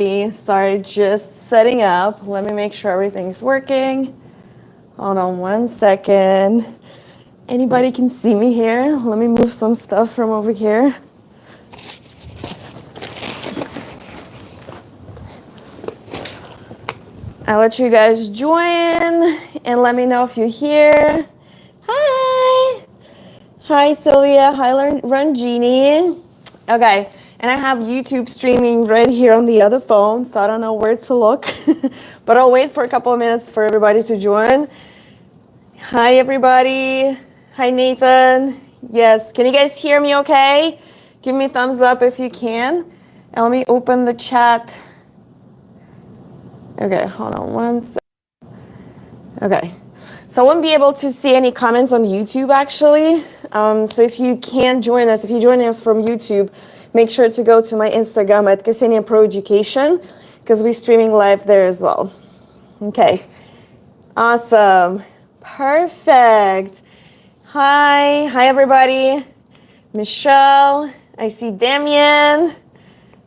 Sorry, just setting up. Let me make sure everything's working. Hold on one second. Anybody can see me here? Let me move some stuff from over here. I'll let you guys join and let me know if you're here. Hi. Hi, Sylvia. Hi, Ranjini. Okay. And I have YouTube streaming right here on the other phone, so I don't know where to look. But I'll wait for a couple of minutes for everybody to join. Hi, everybody. Hi, Nathan. Yes, can you guys hear me okay? Give me a thumbs up if you can. And let me open the chat. Okay, hold on one second. Okay, so I won't be able to see any comments on YouTube, actually. So if you can't join us, if you're joining us from YouTube, make sure to go to my Instagram at Ksenia Pro Education, because we're streaming live there as well. Okay, awesome, perfect. Hi everybody. Michelle, I see Damien.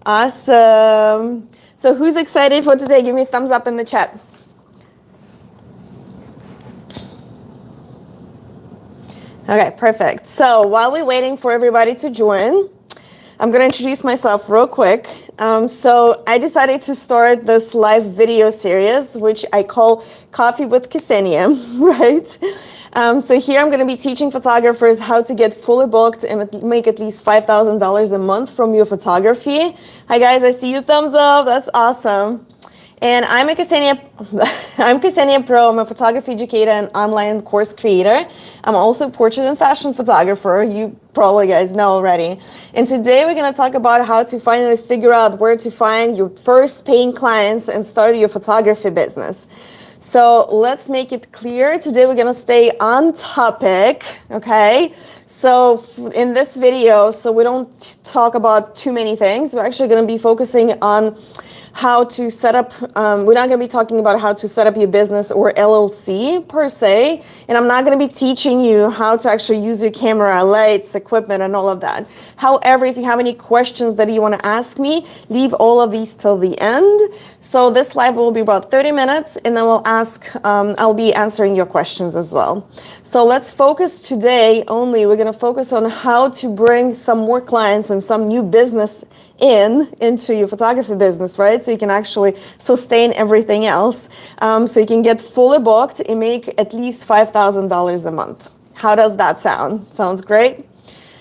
Awesome. So who's excited for today? Give me a thumbs up in the chat. Okay, perfect. So while we're waiting for everybody to join, I'm going to introduce myself real quick. So I decided to start this live video series, which I call Coffee with Ksenia, right? So here I'm going to be teaching photographers how to get fully booked and make at least $5,000 a month from your photography. Hi guys, I see you thumbs up. That's awesome. And I'm Ksenia Pro. I'm a photography educator and online course creator. I'm also a portrait and fashion photographer. You probably guys know already. And today we're going to talk about how to finally figure out where to find your first paying clients and start your photography business. So let's make it clear. Today we're going to stay on topic, okay? So in this video, so we don't talk about too many things. We're actually going to be focusing on how to set up, we're not going to be talking about how to set up your business or LLC per se, and I'm not going to be teaching you how to actually use your camera, lights, equipment, and all of that. However, if you have any questions that you want to ask me, leave all of these till the end. So this live will be about 30 minutes, and then I'll be answering your questions as well. So let's focus today only, we're going to focus on how to bring some more clients and some new business into your photography business, right? So you can actually sustain everything else. So you can get fully booked and make at least $5,000 a month. How does that sound? Sounds great?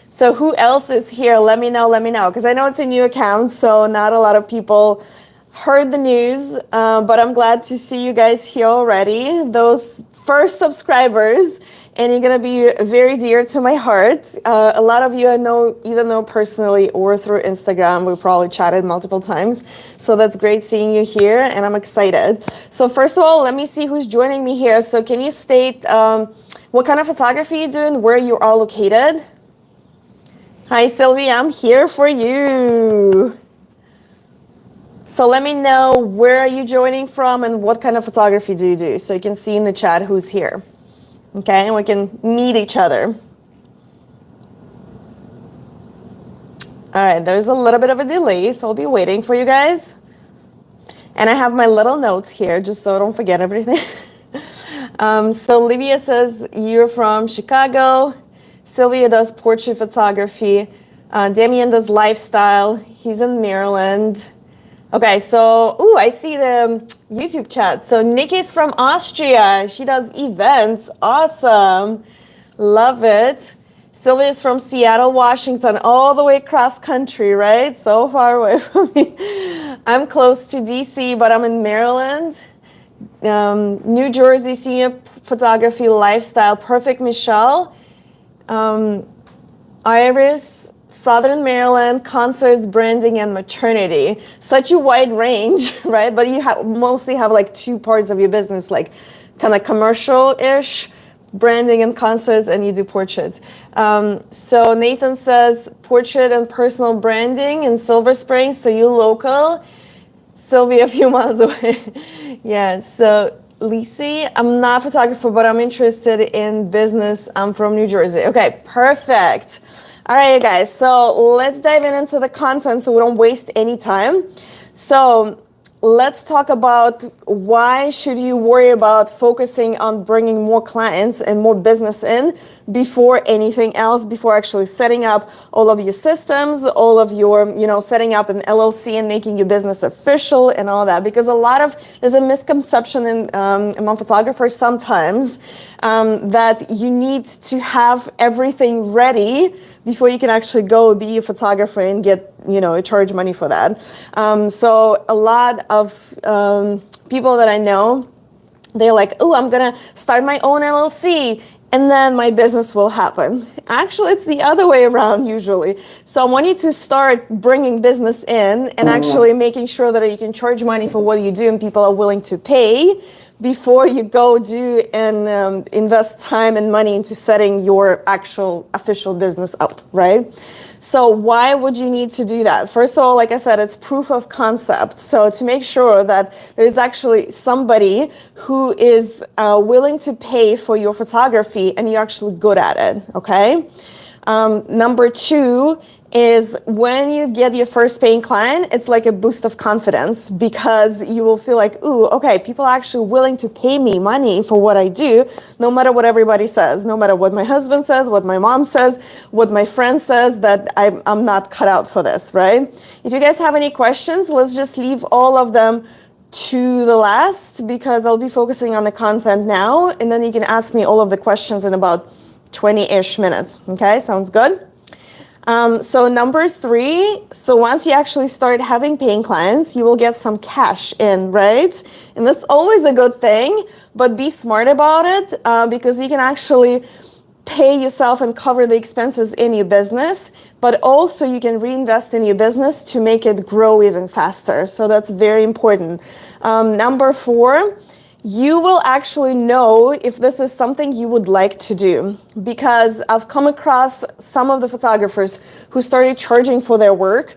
So who else is here? Let me know, because I know it's a new account, so not a lot of people heard the news, but I'm glad to see you guys here already. Those first subscribers, and you're going to be very dear to my heart. A lot of you I either know personally or through Instagram. We probably chatted multiple times. So that's great seeing you here, and I'm excited. So first of all, let me see who's joining me here. So can you state what kind of photography you're doing, where you are located? Hi, Sylvia, I'm here for you. So let me know where are you joining from and what kind of photography do you do, so you can see in the chat who's here. Okay, and we can meet each other. All right, there's a little bit of a delay, so I'll be waiting for you guys. And I have my little notes here, just so I don't forget everything. So Livia says you're from Chicago. Sylvia does portrait photography. Damien does lifestyle. He's in Maryland. Okay, so, I see the YouTube chat. So Nikki's from Austria. She does events. Awesome. Love it. Sylvia's from Seattle, Washington, all the way across country, right? So far away from me. I'm close to DC, but I'm in Maryland. New Jersey, senior photography, lifestyle. Perfect, Michelle. Iris, Southern Maryland, concerts, branding, and maternity. Such a wide range, right? But you mostly have like two parts of your business, like kind of commercial-ish, branding and concerts, and you do portraits. So Nathan says portrait and personal branding in Silver Springs, so you're local. Sylvia, a few miles away. Yeah, so Lisi, I'm not a photographer, but I'm interested in business. I'm from New Jersey. Okay, perfect. All right, guys, so let's dive into the content so we don't waste any time. So let's talk about why should you worry about focusing on bringing more clients and more business in before anything else, before actually setting up all of your systems, all of your, setting up an LLC and making your business official and all that. Because there's a misconception among photographers sometimes that you need to have everything ready before you can actually go be a photographer and get, charge money for that. So a lot of people that I know, they're like, oh, I'm going to start my own LLC and then my business will happen. Actually, it's the other way around usually. So I want you to start bringing business in and actually making sure that you can charge money for what you do and people are willing to pay before you go do and invest time and money into setting your actual official business up, right? So why would you need to do that? First of all, like I said, it's proof of concept. So to make sure that there's actually somebody who is willing to pay for your photography and you're actually good at it, okay? Number two is when you get your first paying client, it's like a boost of confidence because you will feel like, ooh, okay, people are actually willing to pay me money for what I do, no matter what everybody says, no matter what my husband says, what my mom says, what my friend says, that I'm not cut out for this, right? If you guys have any questions, let's just leave all of them to the last because I'll be focusing on the content now, and then you can ask me all of the questions in about 20-ish minutes. Okay, sounds good? So number three, so once you actually start having paying clients, you will get some cash in, right? And that's always a good thing, but be smart about it because you can actually pay yourself and cover the expenses in your business, but also you can reinvest in your business to make it grow even faster. So that's very important. Number four, you will actually know if this is something you would like to do because I've come across some of the photographers who started charging for their work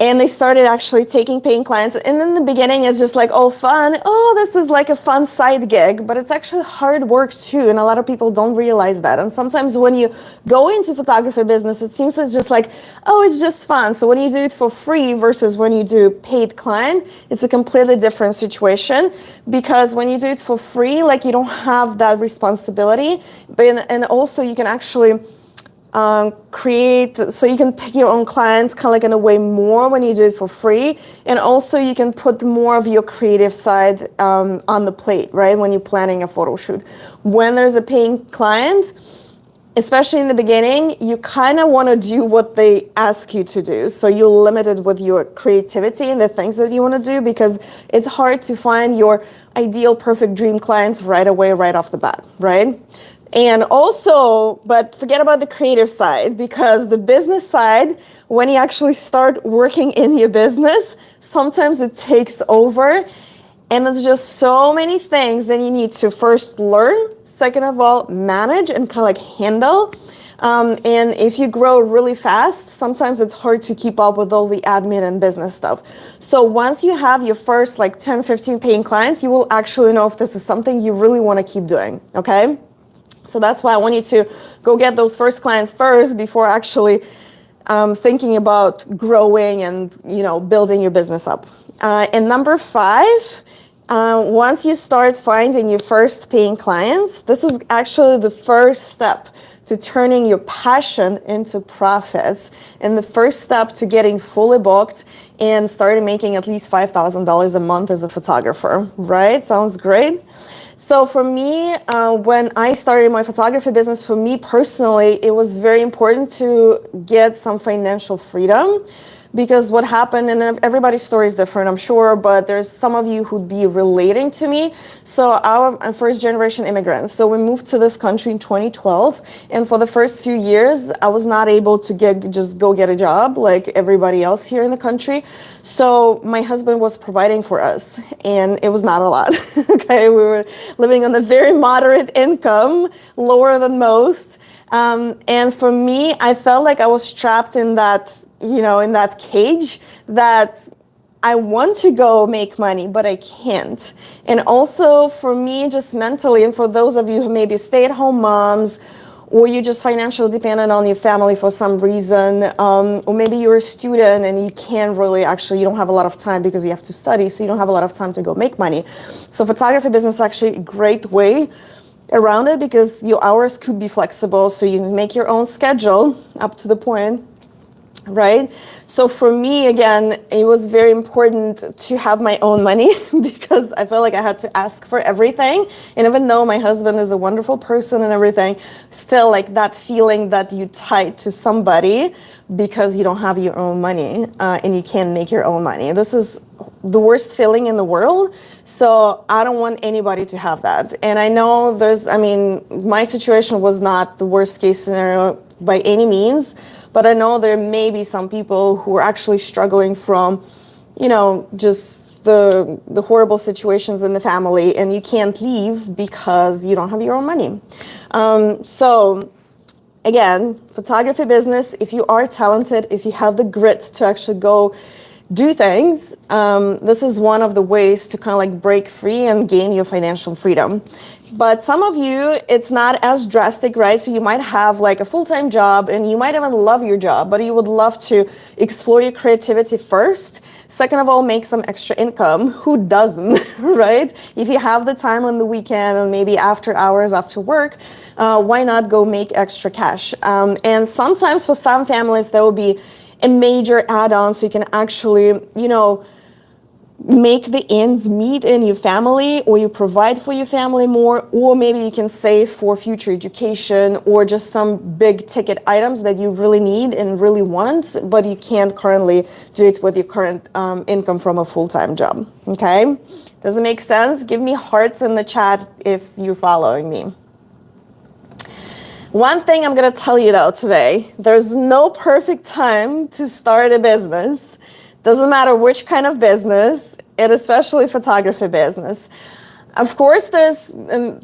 and they started actually taking paying clients. And in the beginning, it's just like, oh, fun. Oh, this is like a fun side gig, but it's actually hard work too. And a lot of people don't realize that. And sometimes when you go into photography business, it seems it's just like, oh, it's just fun. So when you do it for free versus when you do paid client, it's a completely different situation because when you do it for free, like you don't have that responsibility, and also you can actually create, so you can pick your own clients kind of like in a way more when you do it for free, and also you can put more of your creative side on the plate, right, when you're planning a photo shoot. When there's a paying client, especially in the beginning, you kind of want to do what they ask you to do, so you're limited with your creativity and the things that you want to do because it's hard to find your ideal perfect dream clients right away, right off the bat, right? And also, but forget about the creative side because the business side, when you actually start working in your business, sometimes it takes over and it's just so many things that you need to first learn, second of all, manage and kind of like handle. And if you grow really fast, sometimes it's hard to keep up with all the admin and business stuff. So once you have your first like 10, 15 paying clients, you will actually know if this is something you really want to keep doing, okay? So that's why I want you to go get those first clients first before actually thinking about growing and building your business up. And number five, once you start finding your first paying clients, this is actually the first step to turning your passion into profits and the first step to getting fully booked and starting making at least $5,000 a month as a photographer, right? Sounds great. So for me, when I started my photography business, for me personally, it was very important to get some financial freedom because what happened, and everybody's story is different, I'm sure, but there's some of you who'd be relating to me. So I'm first generation immigrants. So we moved to this country in 2012. And for the first few years, I was not able to just go get a job like everybody else here in the country. So my husband was providing for us and it was not a lot. Okay, we were living on a very moderate income, lower than most. And for me, I felt like I was trapped in that, in that cage that I want to go make money, but I can't. And also for me, just mentally, and for those of you who may be stay-at-home moms or you're just financially dependent on your family for some reason, or maybe you're a student and you can't really you don't have a lot of time because you have to study, so you don't have a lot of time to go make money. So photography business is actually a great way around it because your hours could be flexible, so you can make your own schedule up to the point, right? So for me, again, it was very important to have my own money because I felt like I had to ask for everything. And even though my husband is a wonderful person and everything, still like that feeling that you tied to somebody because you don't have your own money and you can't make your own money. This is the worst feeling in the world. So I don't want anybody to have that. And I know my situation was not the worst case scenario by any means, but I know there may be some people who are actually struggling from, just the horrible situations in the family, and you can't leave because you don't have your own money. So again, photography business, if you are talented, if you have the grit to actually go do things, this is one of the ways to kind of like break free and gain your financial freedom. But some of you, it's not as drastic, right? So you might have like a full-time job and you might even love your job, but you would love to explore your creativity first. Second of all, make some extra income. Who doesn't, right? If you have the time on the weekend and maybe after hours, after work, why not go make extra cash? And sometimes for some families, there will be a major add-on so you can actually, make the ends meet in your family, or you provide for your family more, or maybe you can save for future education or just some big ticket items that you really need and really want, but you can't currently do it with your current income from a full-time job, okay? Does it make sense? Give me hearts in the chat if you're following me. One thing I'm gonna tell you though today, there's no perfect time to start a business. Doesn't matter which kind of business, and especially photography business. Of course, there's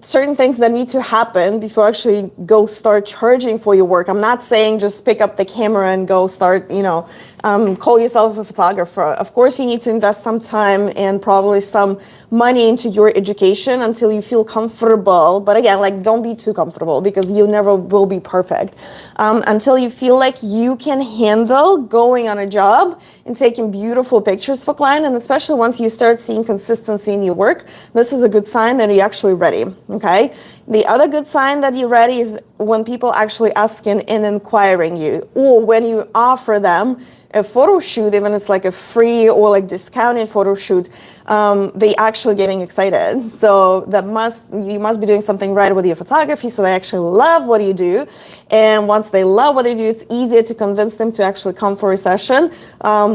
certain things that need to happen before actually go start charging for your work. I'm not saying just pick up the camera and go start, call yourself a photographer. Of course, you need to invest some time and probably some money into your education until you feel comfortable. But again, don't be too comfortable because you never will be perfect. Until you feel like you can handle going on a job and taking beautiful pictures for client, and especially once you start seeing consistency in your work, this is a good sign that you're actually ready, okay? The other good sign that you're ready is when people actually asking and inquiring you, or when you offer them a photo shoot, even if it's like a free or like discounted photo shoot, they actually getting excited. So you must be doing something right with your photography, so they actually love what you do. And once they love what they do, it's easier to convince them to actually come for a session,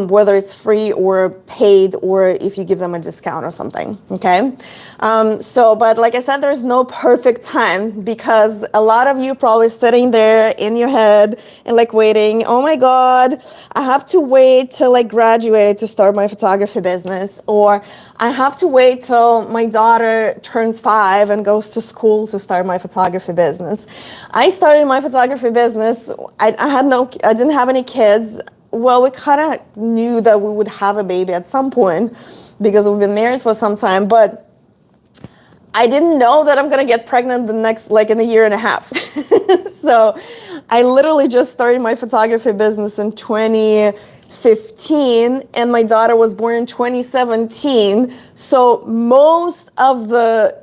whether it's free or paid, or if you give them a discount or something, okay? But like I said, there's no perfect time, because a lot of you probably sitting there in your head and like waiting, oh my God, I have to wait till I graduate to start my photography business, or I have to wait till my daughter turns 5 and goes to school to start my photography business. I started my photography business, I didn't have any kids. Well, we kind of knew that we would have a baby at some point because we've been married for some time, but I didn't know that I'm gonna get pregnant in a year and a half. So I literally just started my photography business in 2015, and my daughter was born in 2017. So most of the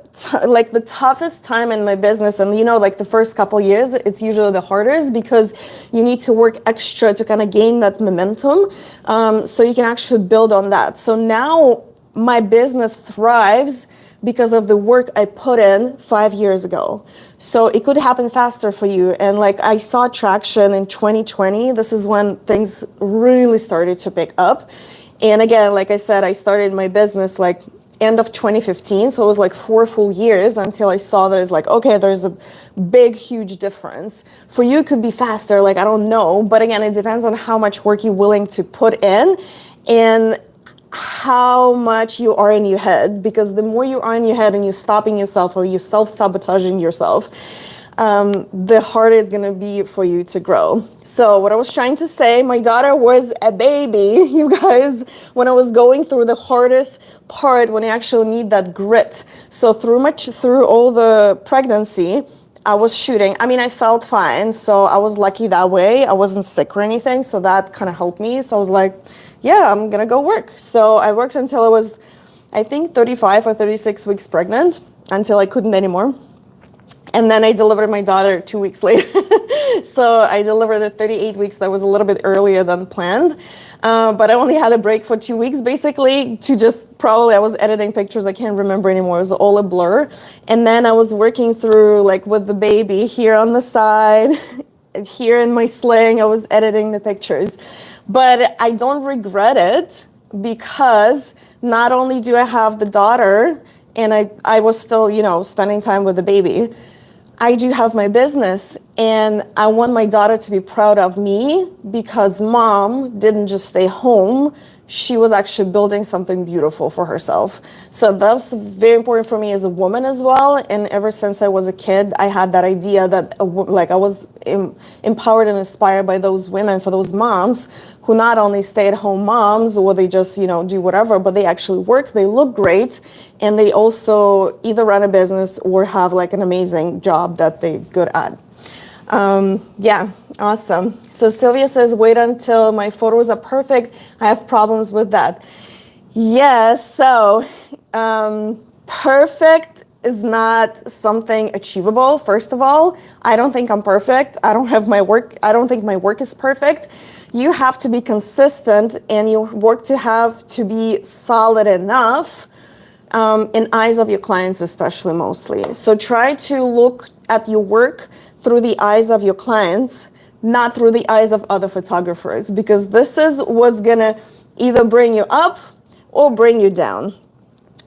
toughest time in my business, and the first couple years, it's usually the hardest because you need to work extra to kind of gain that momentum, so you can actually build on that. So now my business thrives because of the work I put in 5 years ago. So it could happen faster for you. And I saw traction in 2020. This is when things really started to pick up. And again, like I said, I started my business end of 2015. So it was 4 full years until I saw that it's okay, there's a big, huge difference. For you, it could be faster, I don't know. But again, it depends on how much work you're willing to put in and how much you are in your head, because the more you are in your head and you're stopping yourself or you're self-sabotaging yourself, the harder it's going to be for you to grow. So what I was trying to say, my daughter was a baby, you guys, when I was going through the hardest part, when I actually need that grit. So through all the pregnancy, I was shooting. I mean, I felt fine, so I was lucky that way. I wasn't sick or anything, so that kind of helped me. So I was like, yeah, I'm gonna go work. So I worked until I was, I think, 35 or 36 weeks pregnant, until I couldn't anymore. And then I delivered my daughter 2 weeks later. So I delivered at 38 weeks. That was a little bit earlier than planned. But I only had a break for 2 weeks, basically, to just probably, I was editing pictures. I can't remember anymore. It was all a blur. And then I was working through, like, with the baby here on the side, here in my sling, I was editing the pictures. But I don't regret it, because not only do I have the daughter, and I was still, you know, spending time with the baby, I do have my business, and I want my daughter to be proud of me, because mom didn't just stay home. She was actually building something beautiful for herself. So that's very important for me as a woman as well. And ever since I was a kid, I had that idea that like I was empowered and inspired by those women, for those moms who not only stay-at-home moms, or they just, you know, do whatever, but they actually work, they look great, and they also either run a business or have like an amazing job that they're good at. Yeah, awesome. So Sylvia says, wait until my photos are perfect. I have problems with that. Yes, so perfect is not something achievable. First of all, I don't think I'm perfect. I don't think my work is perfect. You have to be consistent, and your work have to be solid enough in eyes of your clients, especially, mostly. So try to look at your work through the eyes of your clients, not through the eyes of other photographers, because this is what's gonna either bring you up or bring you down.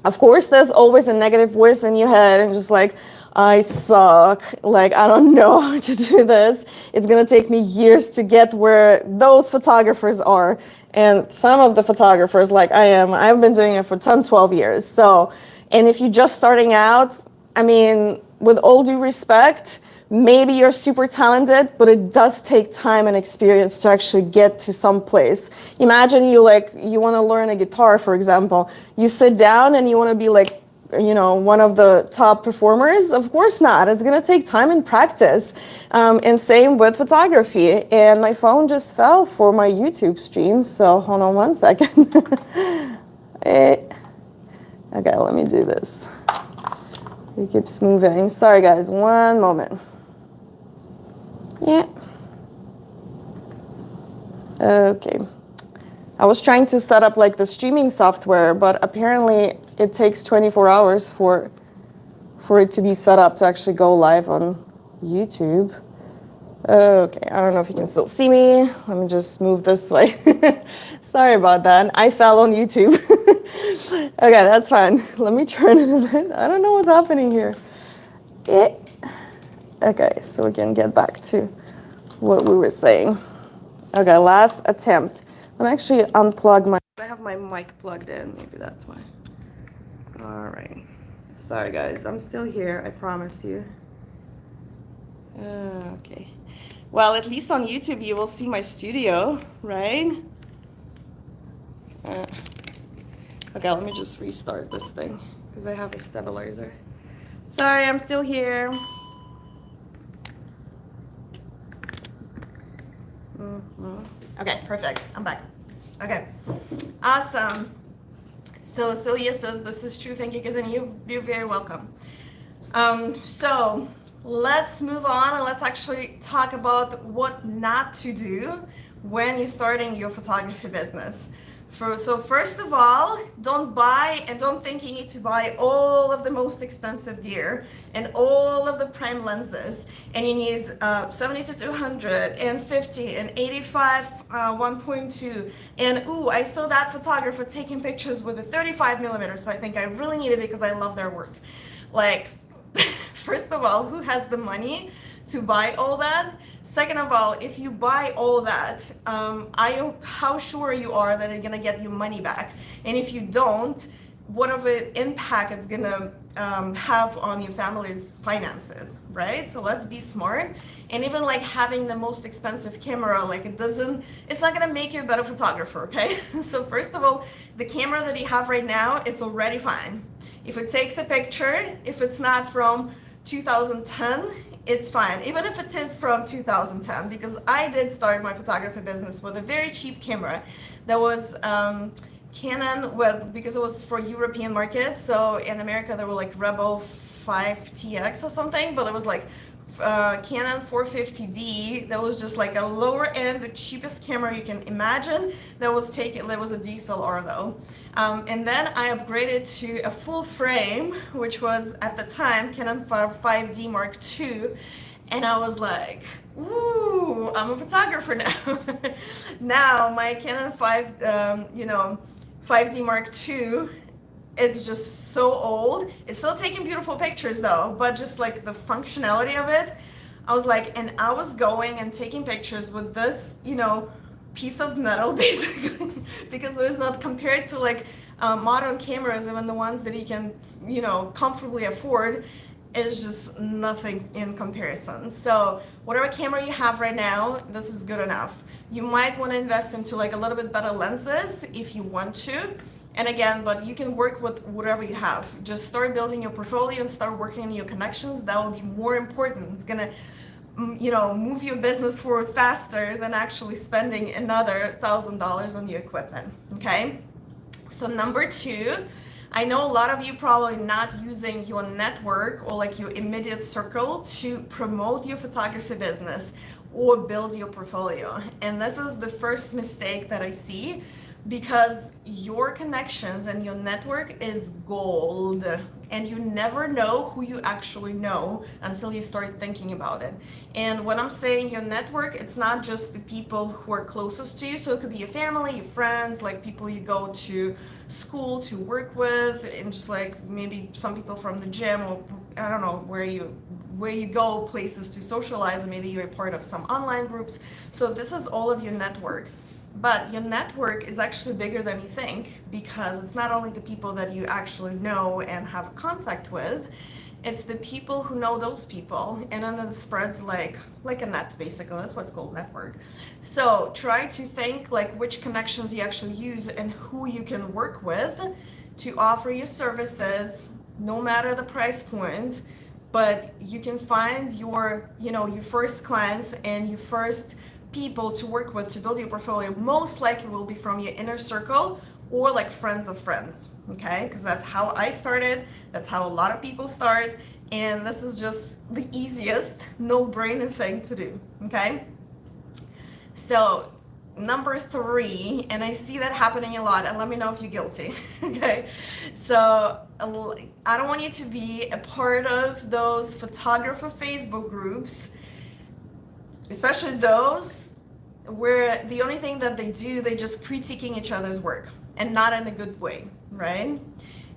Of course, there's always a negative voice in your head, and just like, I suck, like, I don't know how to do this. It's gonna take me years to get where those photographers are. And some of the photographers, like I've been doing it for 10, 12 years. So, and if you're just starting out, I mean, with all due respect, maybe you're super talented, but it does take time and experience to actually get to some place. Imagine you want to learn a guitar, for example. You sit down and you want to be like, you know, one of the top performers. Of course not. It's going to take time and practice. And same with photography. And my phone just fell for my YouTube stream. So hold on one second. Okay, let me do this. It keeps moving. Sorry, guys. One moment. Yeah. Okay. I was trying to set up like the streaming software, but apparently it takes 24 hours for it to be set up to actually go live on YouTube. Okay, I don't know if you can still see me. Let me just move this way. Sorry about that. I fell on YouTube. Okay, that's fine. Let me turn it a bit. I don't know what's happening here. Okay, so we can get back to what we were saying. Okay, last attempt. Let me actually unplug my... I have my mic plugged in. Maybe that's why. All right. Sorry, guys. I'm still here. I promise you. Okay. Well, at least on YouTube, you will see my studio, right? Okay, let me just restart this thing because I have a stabilizer. Sorry, I'm still here. Okay, perfect. I'm back. Okay, awesome. So Celia says this is true. Thank you, Ksenia. You're very welcome. So let's move on and let's actually talk about what not to do when you're starting your photography business. So first of all, don't buy and don't think you need to buy all of the most expensive gear and all of the prime lenses, and you need 70 to 200 and 50 and 85 1.2, and ooh, I saw that photographer taking pictures with a 35 millimeter, so I think I really need it because I love their work. Like, first of all, who has the money to buy all that? Second of all, if you buy all that, how sure you are that it's gonna get your money back? And if you don't, what of an impact it's gonna have on your family's finances, right? So let's be smart. And even like having the most expensive camera, like it's not gonna make you a better photographer, okay? So first of all, the camera that you have right now, it's already fine. If it takes a picture, if it's not from 2010, it's fine. Even if it is from 2010, because I did start my photography business with a very cheap camera that was Canon, well, because it was for European markets. So in America, there were like Rebel 5TX or something, but it was like Canon 450D. That was just like a lower end, the cheapest camera you can imagine. That was a DSLR though. And then I upgraded to a full frame, which was at the time Canon 5D Mark II. And I was like, ooh, I'm a photographer now. Now my Canon 5D Mark II, it's just so old. It's still taking beautiful pictures though, but just like the functionality of it, I was like, and I was going and taking pictures with this, piece of metal basically, because there's not, compared to like modern cameras, even the ones that you can, comfortably afford, is just nothing in comparison. So whatever camera you have right now, this is good enough. You might want to invest into like a little bit better lenses if you want to. And again, but you can work with whatever you have. Just start building your portfolio and start working on your connections. That will be more important. It's gonna, move your business forward faster than actually spending another $1,000 on your equipment, okay? So number 2, I know a lot of you probably not using your network or like your immediate circle to promote your photography business or build your portfolio. And this is the first mistake that I see, because your connections and your network is gold, and you never know who you actually know until you start thinking about it. And when I'm saying your network, it's not just the people who are closest to you. So it could be your family, your friends, like people you go to school to work with, and just like maybe some people from the gym, or I don't know where you go places to socialize, and maybe you're a part of some online groups. So this is all of your network. But your network is actually bigger than you think, because it's not only the people that you actually know and have contact with, it's the people who know those people, and then it spreads like a net, basically. That's what's called network. So try to think like which connections you actually use and who you can work with to offer your services, no matter the price point. But you can find your first clients and your first people to work with to build your portfolio. Most likely will be from your inner circle or like friends of friends, okay? Because that's how I started, that's how a lot of people start, and this is just the easiest no-brainer thing to do, okay? So number 3, and I see that happening a lot, and let me know if you're guilty, okay? So I don't want you to be a part of those photographer Facebook groups, especially those where the only thing that they do, they just critiquing each other's work, and not in a good way, right?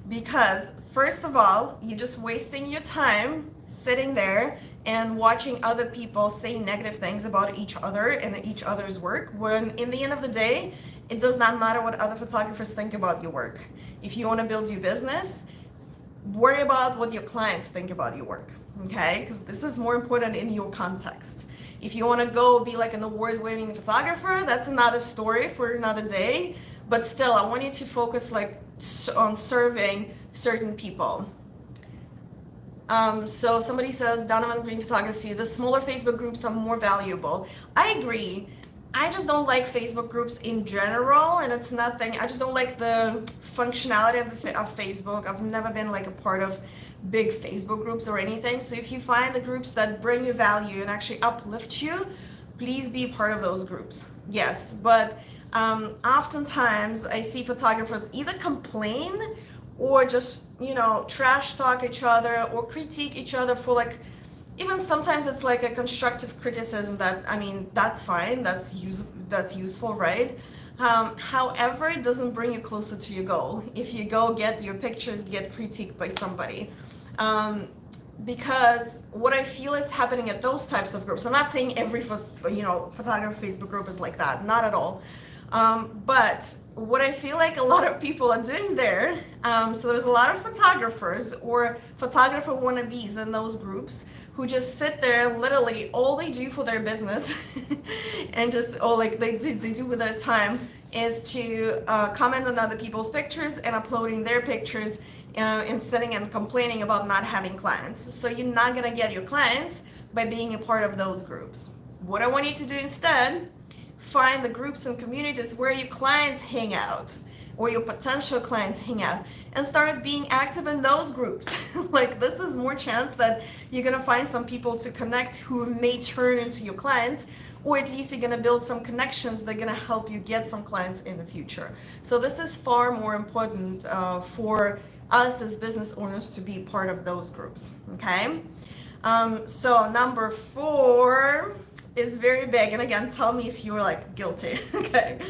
Because first of all, you're just wasting your time sitting there and watching other people say negative things about each other and each other's work, when in the end of the day, it does not matter what other photographers think about your work. If you want to build your business, worry about what your clients think about your work, okay? Because this is more important in your context. If you want to go be like an award-winning photographer, that's another story for another day. But still, I want you to focus like on serving certain people. So somebody says, Donovan Green Photography, the smaller Facebook groups are more valuable. I agree. I just don't like Facebook groups in general, and it's nothing. I just don't like the functionality of Facebook. I've never been like a part of big Facebook groups or anything. So if you find the groups that bring you value and actually uplift you, please be part of those groups. Yes, but oftentimes I see photographers either complain or just, trash talk each other or critique each other for like, even sometimes it's like a constructive criticism that, that's fine, that's useful, right? However, it doesn't bring you closer to your goal. If you go get your pictures get critiqued by somebody. Because what I feel is happening at those types of groups, I'm not saying every photographer Facebook group is like that, not at all. But what I feel like a lot of people are doing there, so there's a lot of photographers or photographer wannabes in those groups who just sit there, literally all they do for their business and just, they do with their time is to comment on other people's pictures and uploading their pictures and sitting and complaining about not having clients. So you're not gonna get your clients by being a part of those groups. What I want you to do instead, find the groups and communities where your clients hang out or your potential clients hang out and start being active in those groups. Like, this is more chance that you're gonna find some people to connect who may turn into your clients, or at least you're gonna build some connections that are gonna help you get some clients in the future. So this is far more important for us as business owners to be part of those groups, okay? So number 4 is very big, and again, tell me if you're like guilty, okay?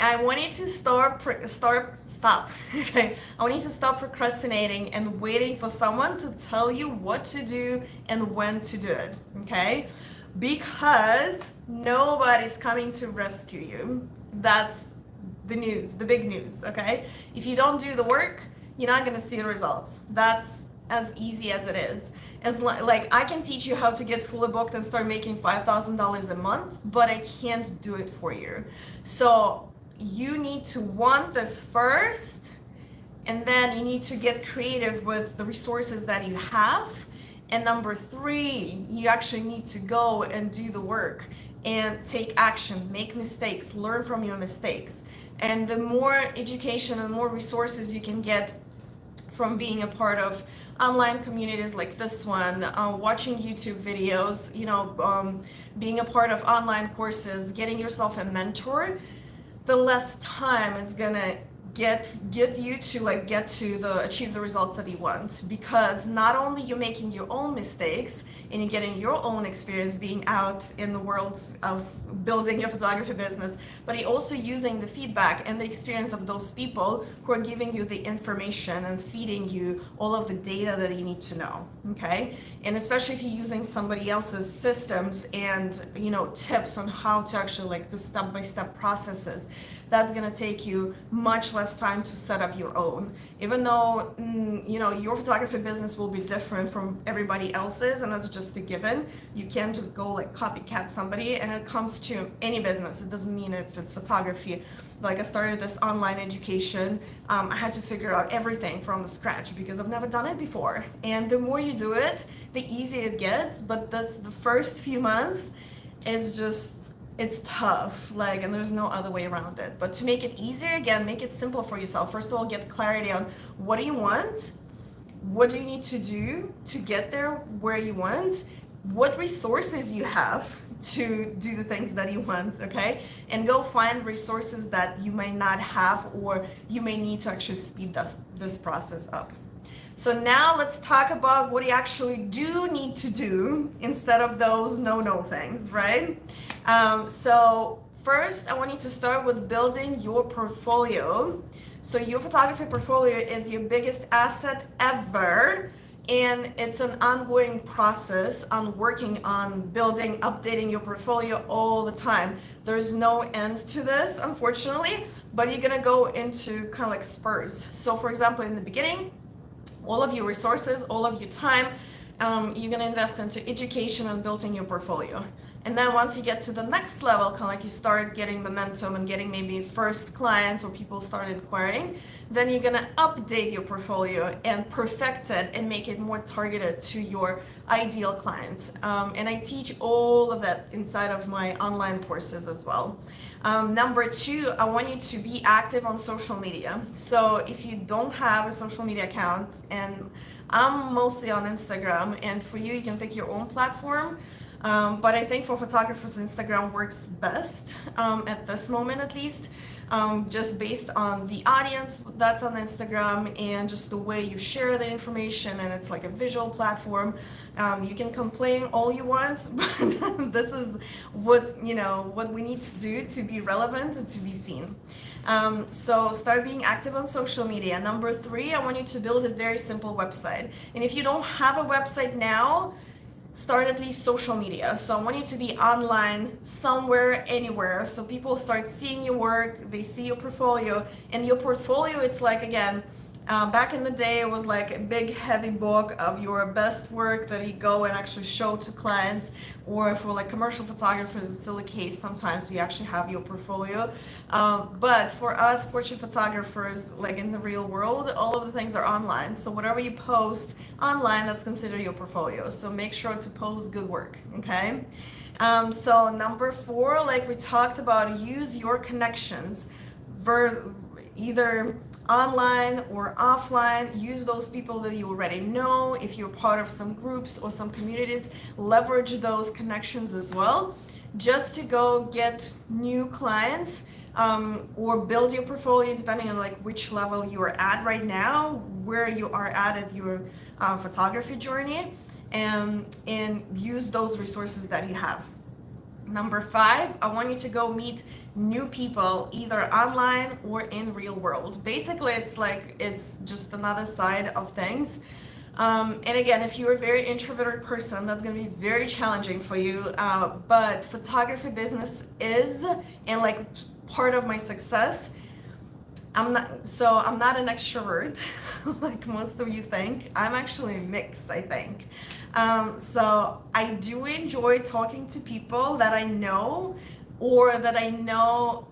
I want you to stop, okay? I want you to stop procrastinating and waiting for someone to tell you what to do and when to do it, okay? Because nobody's coming to rescue you. That's the news, the big news, okay? If you don't do the work, you're not gonna see the results. That's as easy as it is. Like, I can teach you how to get fully booked and start making $5,000 a month, but I can't do it for you. So you need to want this first, and then you need to get creative with the resources that you have. And number 3, you actually need to go and do the work and take action, make mistakes, learn from your mistakes. And the more education and more resources you can get from being a part of online communities like this one, watching YouTube videos, being a part of online courses, getting yourself a mentor, the less time it's gonna get you to achieve the results that you want. Because not only you're making your own mistakes and you're getting your own experience being out in the world of building your photography business, but you're also using the feedback and the experience of those people who are giving you the information and feeding you all of the data that you need to know, okay? And especially if you're using somebody else's systems and tips on how to actually, like, the step-by-step processes, that's gonna take you much less time to set up your own. Even though your photography business will be different from everybody else's, and that's just a given. You can't just go like copycat somebody. And it comes to any business, it doesn't mean if it's photography. Like, I started this online education, I had to figure out everything from the scratch because I've never done it before. And the more you do it, the easier it gets. But that's the first few months is just, it's tough, like, and there's no other way around it. But to make it easier, again, make it simple for yourself. First of all, get clarity on what do you want, what do you need to do to get there where you want, what resources you have to do the things that you want, okay? And go find resources that you may not have, or you may need to actually speed this process up. So now let's talk about what you actually do need to do instead of those no things, right? So first, I want you to start with building your portfolio. So your photography portfolio is your biggest asset ever, and it's an ongoing process on working on building, updating your portfolio all the time. There's no end to this, unfortunately, but you're gonna go into kind of like spurts. So for example, in the beginning, all of your resources, all of your time, you're gonna invest into education and building your portfolio. And then once you get to the next level, kind of like you start getting momentum and getting maybe first clients or people start inquiring, then you're gonna update your portfolio and perfect it and make it more targeted to your ideal clients. And I teach all of that inside of my online courses as well. Number 2, I want you to be active on social media. So if you don't have a social media account, and I'm mostly on Instagram, and for you, you can pick your own platform. But I think for photographers, Instagram works best at this moment, at least, just based on the audience that's on Instagram and just the way you share the information, and it's like a visual platform. You can complain all you want, but this is what we need to do to be relevant and to be seen. So start being active on social media. Number 3, I want you to build a very simple website. And if you don't have a website now, start at least social media. So I want you to be online somewhere, anywhere, so people start seeing your work, they see your portfolio. And your portfolio, it's like, again, Back in the day, it was like a big heavy book of your best work that you go and actually show to clients, or for like commercial photographers, it's still the case. Sometimes you actually have your portfolio. But for us portrait photographers, like in the real world, all of the things are online. So whatever you post online, that's considered your portfolio. So make sure to post good work, okay? So number 4, like we talked about, use your connections, either online or offline. Use those people that you already know. If you're part of some groups or some communities, leverage those connections as well, just to go get new clients, or build your portfolio, depending on like which level you are at right now, where you are at your photography journey, and use those resources that you have. Number 5, I want you to go meet new people, either online or in real world. Basically, it's just another side of things. And again, if you're a very introverted person, that's going to be very challenging for you. But photography business is, and like part of my success, I'm not an extrovert like most of you think. I'm actually a mix, I think. So I do enjoy talking to people that I know, or that I know,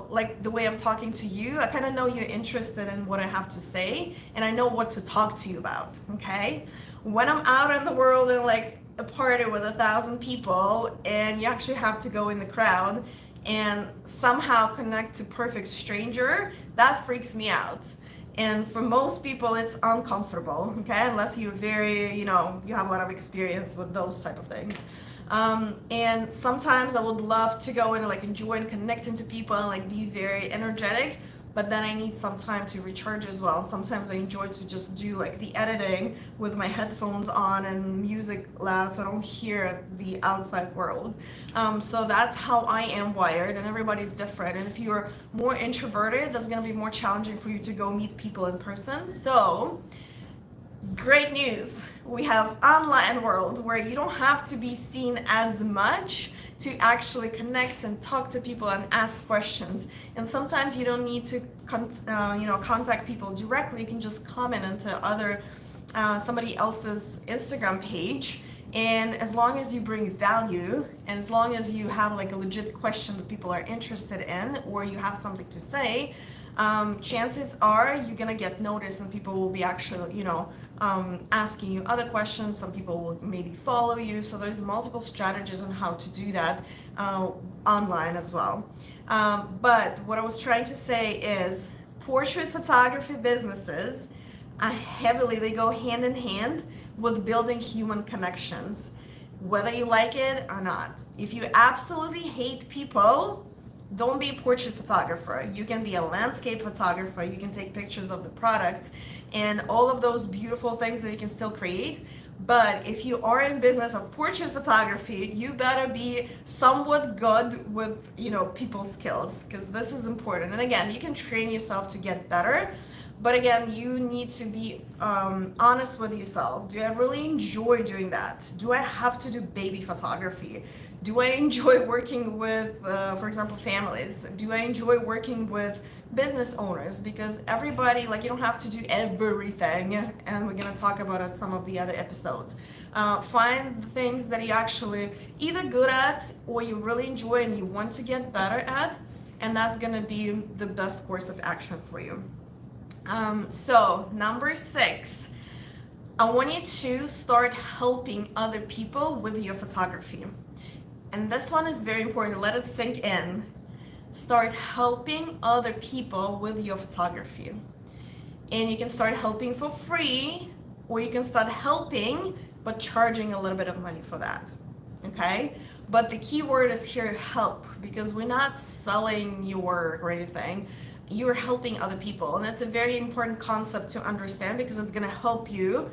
like the way I'm talking to you. I kind of know you're interested in what I have to say, and I know what to talk to you about, okay? When I'm out in the world and like a party with 1,000 people, and you actually have to go in the crowd and somehow connect to perfect stranger, that freaks me out. And for most people, it's uncomfortable, okay? Unless you're very, you have a lot of experience with those type of things. And sometimes I would love to go and like enjoy and connecting to people and like be very energetic, but then I need some time to recharge as well. Sometimes I enjoy to just do like the editing with my headphones on and music loud, so I don't hear the outside world. So that's how I am wired, and everybody's different. And if you're more introverted, that's going to be more challenging for you to go meet people in person. So great news, we have online world where you don't have to be seen as much to actually connect and talk to people and ask questions. And sometimes you don't need to contact people directly. You can just comment into somebody else's Instagram page, and as long as you bring value, and as long as you have like a legit question that people are interested in, or you have something to say, chances are you're gonna get noticed, and people will be actually asking you other questions. Some people will maybe follow you. So there's multiple strategies on how to do that online as well. But what I was trying to say is, portrait photography businesses they go hand in hand with building human connections, whether you like it or not. If you absolutely hate people, don't be a portrait photographer. You can be a landscape photographer. You can take pictures of the products and all of those beautiful things that you can still create. But if you are in business of portrait photography, you better be somewhat good with, people skills, because this is important. And again, you can train yourself to get better. But again, you need to be honest with yourself. Do I really enjoy doing that? Do I have to do baby photography? Do I enjoy working with, for example, families? Do I enjoy working with business owners? Because everybody, you don't have to do everything, and we're gonna talk about it in some of the other episodes. Find the things that you're actually either good at, or you really enjoy and you want to get better at, and that's gonna be the best course of action for you. So number 6, I want you to start helping other people with your photography. And this one is very important. Let it sink in. Start helping other people with your photography. And you can start helping for free, or you can start helping but charging a little bit of money for that. Okay? But the key word is here, help, because we're not selling your work or anything. You're helping other people, and it's a very important concept to understand, because it's going to help you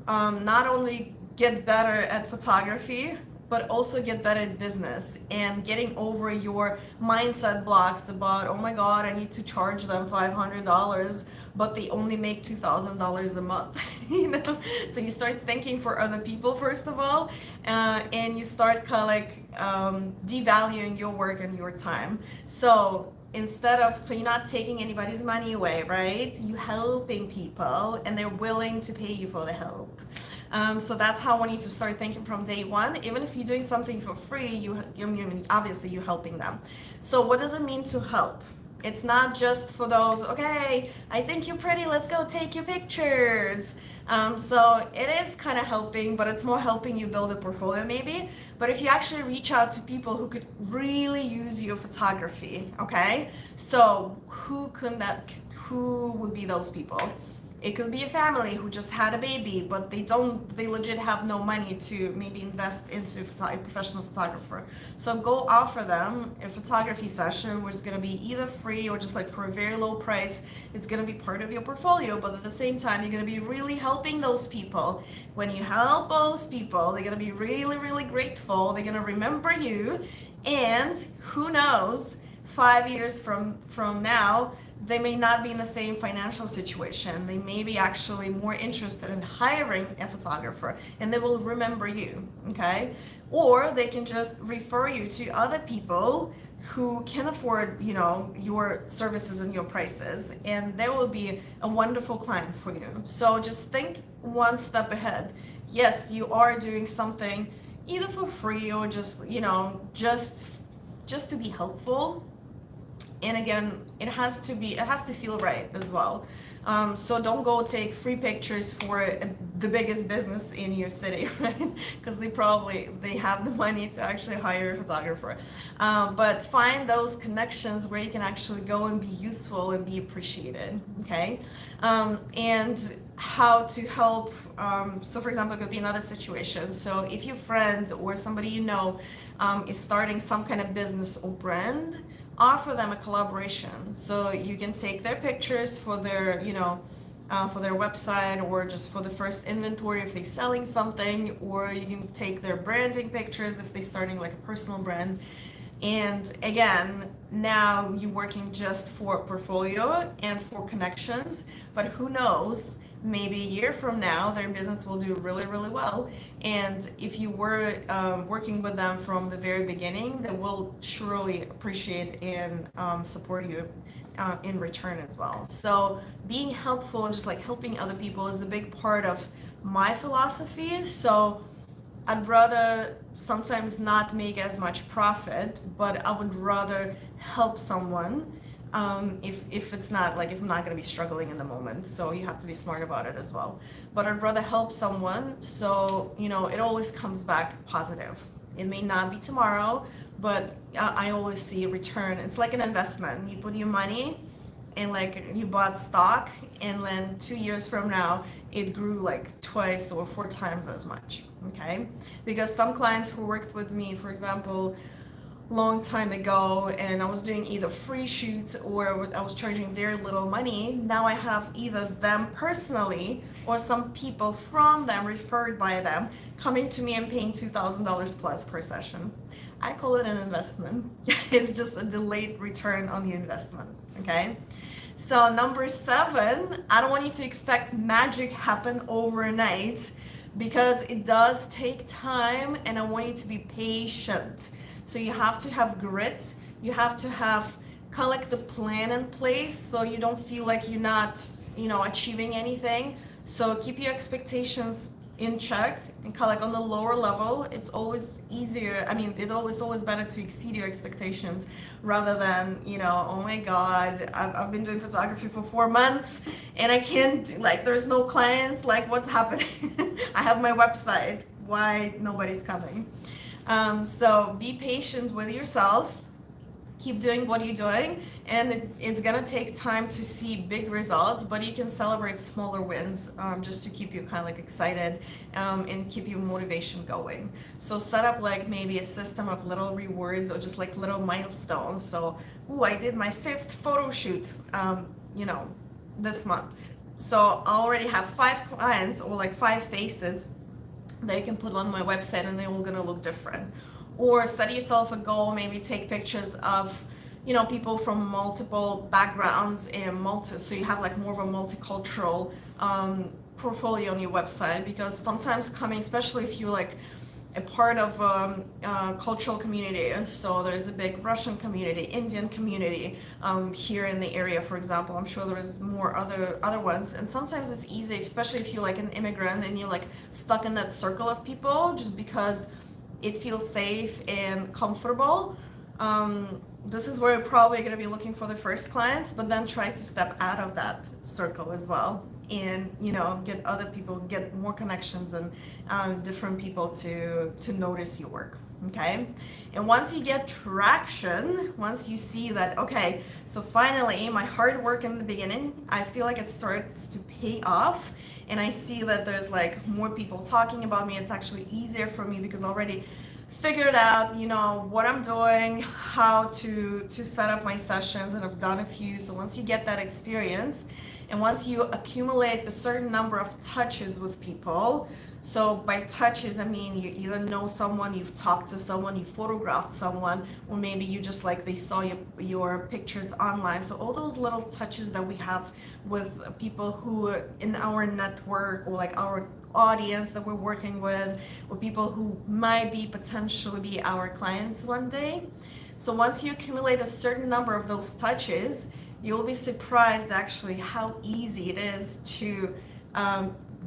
not only get better at photography, but also get better at business, and getting over your mindset blocks about, oh my god, I need to charge them $500, but they only make $2,000 a month. So you start thinking for other people first of all, and you start devaluing your work and your time. So instead of, so you're not taking anybody's money away, right? You're helping people and they're willing to pay you for the help. So that's how I want you to start thinking from day one. Even if you're doing something for free, obviously you're helping them. So what does it mean to help? It's not just for those, okay, I think you're pretty, let's go take your pictures. So it is kind of helping, but it's more helping you build a portfolio maybe. But if you actually reach out to people who could really use your photography, okay? So who would be those people? It could be a family who just had a baby, but they legit have no money to maybe invest into a professional photographer. So go offer them a photography session where it's going to be either free or just like for a very low price. It's going to be part of your portfolio, but at the same time, you're going to be really helping those people. When you help those people, they're going to be really, really grateful. They're going to remember you. And who knows, 5 years from now, they may not be in the same financial situation. They may be actually more interested in hiring a photographer and they will remember you, okay? Or they can just refer you to other people who can afford, your services and your prices, and they will be a wonderful client for you. So just think one step ahead. Yes, you are doing something either for free or just to be helpful. And again, it has to feel right as well. So don't go take free pictures for the biggest business in your city, right? Because they have the money to actually hire a photographer. But find those connections where you can actually go and be useful and be appreciated, okay? And how to help. So for example, it could be another situation. So if your friend or somebody is starting some kind of business or brand, offer them a collaboration. So you can take their pictures for their, for their website or just for the first inventory if they're selling something, or you can take their branding pictures if they're starting like a personal brand. And again, now you're working just for portfolio and for connections, but who knows, maybe a year from now their business will do really, really well. And if you were working with them from the very beginning, they will surely appreciate and support you in return as well. So being helpful and just like helping other people is a big part of my philosophy. So I'd rather sometimes not make as much profit, but I would rather help someone if I'm not going to be struggling in the moment. So you have to be smart about it as well. But I'd rather help someone so, it always comes back positive. It may not be tomorrow, but I always see a return. It's like an investment. You put your money and like you bought stock, and then 2 years from now, it grew like twice or 4 times as much, okay? Because some clients who worked with me, for example, long time ago, and I was doing either free shoots or I was charging very little money. Now I have either them personally or some people from them, referred by them, coming to me and paying $2,000 plus per session. I call it an investment. It's just a delayed return on the investment, okay? So number 7, I don't want you to expect magic happen overnight, because it does take time, and I want you to be patient. So you have to have grit. You have to have kind of like the plan in place, so you don't feel like you're not, achieving anything. So keep your expectations in check and kind of like on the lower level. It's always easier. It's always better to exceed your expectations rather than, oh my God, I've been doing photography for 4 months and I can't, there's no clients, what's happening? I have my website, why nobody's coming? So be patient with yourself. Keep doing what you're doing, and it's gonna take time to see big results, but you can celebrate smaller wins just to keep you kind of like excited and keep your motivation going. So set up maybe a system of little rewards or just like little milestones. So, I did my 5th photo shoot, this month. So I already have 5 clients or 5 faces that you can put on my website, and they're all gonna look different. Or set yourself a goal, maybe take pictures of, people from multiple backgrounds and so you have more of a multicultural portfolio on your website. Because sometimes especially if you're a part of cultural community. So there's a big Russian community, Indian community here in the area, for example. I'm sure there's more other ones. And sometimes it's easy, especially if you're like an immigrant and you're like stuck in that circle of people, just because it feels safe and comfortable. This is where you're probably going to be looking for the first clients, but then try to step out of that circle as well, and get other people, get more connections, and different people to notice your work. Okay, and once you get traction, once you see that, okay, so finally my hard work in the beginning, I feel like it starts to pay off, and I see that there's like more people talking about me, it's actually easier for me because already figured out what I'm doing, how to set up my sessions, and I've done a few. So once you get that experience, and once you accumulate a certain number of touches with people, so by touches I mean you either know someone, you've talked to someone, you photographed someone, or maybe you just like they saw your pictures online. So all those little touches that we have with people who in our network, or like our audience that we're working with, or people who might be potentially be our clients one day. So once you accumulate a certain number of those touches, you'll be surprised actually how easy it is to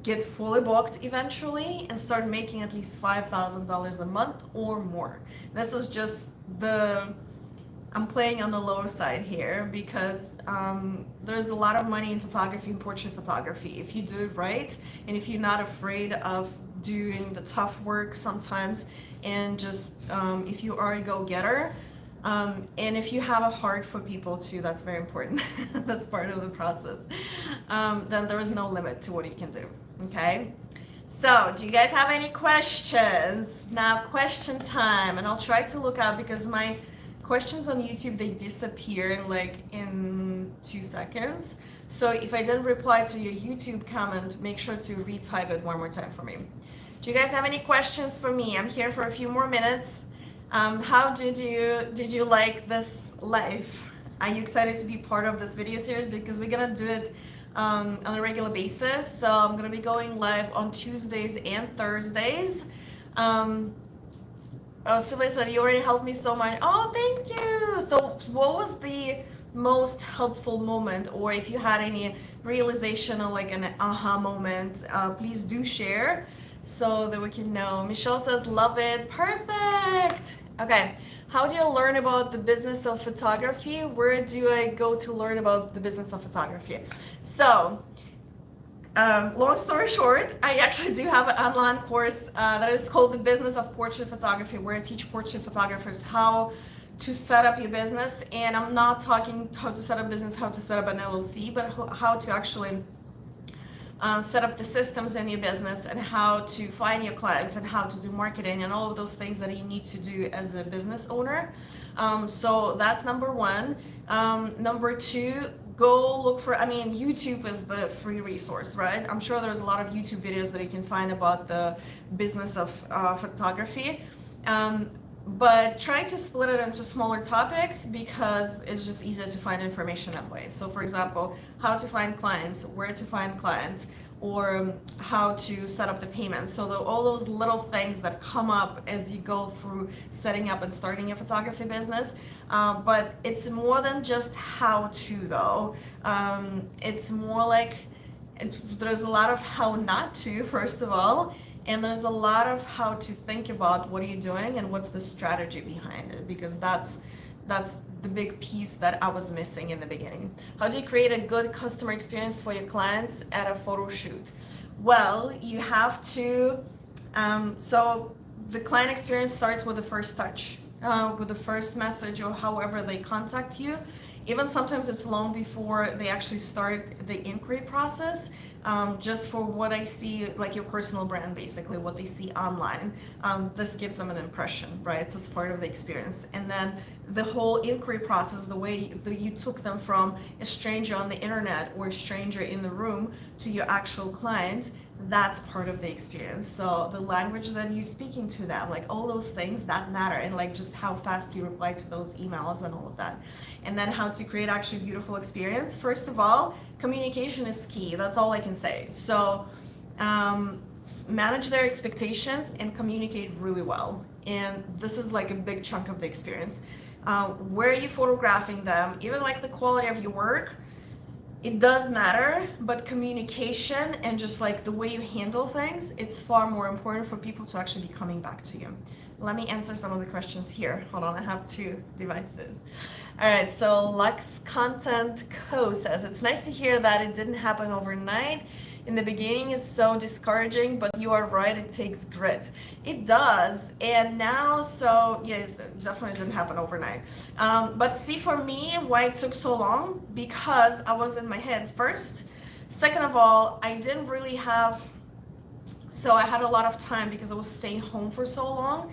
get fully booked eventually and start making at least $5,000 a month or more. This is just I'm playing on the lower side here because there's a lot of money in photography and portrait photography if you do it right, and if you're not afraid of doing the tough work sometimes, and just if you are a go-getter, and if you have a heart for people too, that's very important. That's part of the process. Then there is no limit to what you can do. Okay, so do you guys have any questions? Now question time, and I'll try to look out because my questions on YouTube, they disappear in 2 seconds. So if I didn't reply to your YouTube comment, make sure to retype it one more time for me. Do you guys have any questions for me? I'm here for a few more minutes. How did you like this live? Are you excited to be part of this video series? Because we're gonna do it on a regular basis. So I'm gonna be going live on Tuesdays and Thursdays. Oh, Sylvia said, you already helped me so much. Oh, thank you. So what was the most helpful moment, or if you had any realization or like an aha moment, please do share so that we can know. Michelle says, love it. Perfect. Okay. How do you learn about the business of photography? Where do I go to learn about the business of photography? So long story short, I actually do have an online course that is called The Business of Portrait Photography, where I teach portrait photographers how to set up your business. And I'm not talking how to set up business, how to set up an LLC, but how to actually set up the systems in your business, and how to find your clients, and how to do marketing, and all of those things that you need to do as a business owner. So that's number one. Number two, go look for, YouTube is the free resource, right? I'm sure there's a lot of YouTube videos that you can find about the business of photography. But try to split it into smaller topics because it's just easier to find information that way. So for example, how to find clients, where to find clients, or how to set up the payments. So all those little things that come up as you go through setting up and starting a photography business. But it's more than just how to though. It's more like there's a lot of how not to, first of all. And there's a lot of how to think about what are you doing and what's the strategy behind it, because that's the big piece that I was missing in the beginning. How do you create a good customer experience for your clients at a photo shoot? Well, you have to, so the client experience starts with the first touch, with the first message, or however they contact you. Even sometimes it's long before they actually start the inquiry process. Just for what I see, like your personal brand, basically what they see online, this gives them an impression, right? So it's part of the experience. And then the whole inquiry process, the way that you took them from a stranger on the internet or a stranger in the room to your actual client, that's part of the experience. So the language that you're speaking to them, like all those things that matter, and like just how fast you reply to those emails and all of that. And then how to create actually beautiful experience. First of all, communication is key. That's all I can say. So manage their expectations and communicate really well. And this is like a big chunk of the experience. Where are you photographing them? Even like the quality of your work, it does matter, but communication and just like the way you handle things, it's far more important for people to actually be coming back to you. Let me answer some of the questions here. Hold on, I have 2 devices. All right, so Lux Content Co says, it's nice to hear that it didn't happen overnight. In the beginning is so discouraging, but you are right, it takes grit. It does, and now, so yeah, it definitely didn't happen overnight. But see, for me, why it took so long, because I was in my head first. Second of all, I didn't really have, so I had a lot of time because I was staying home for so long,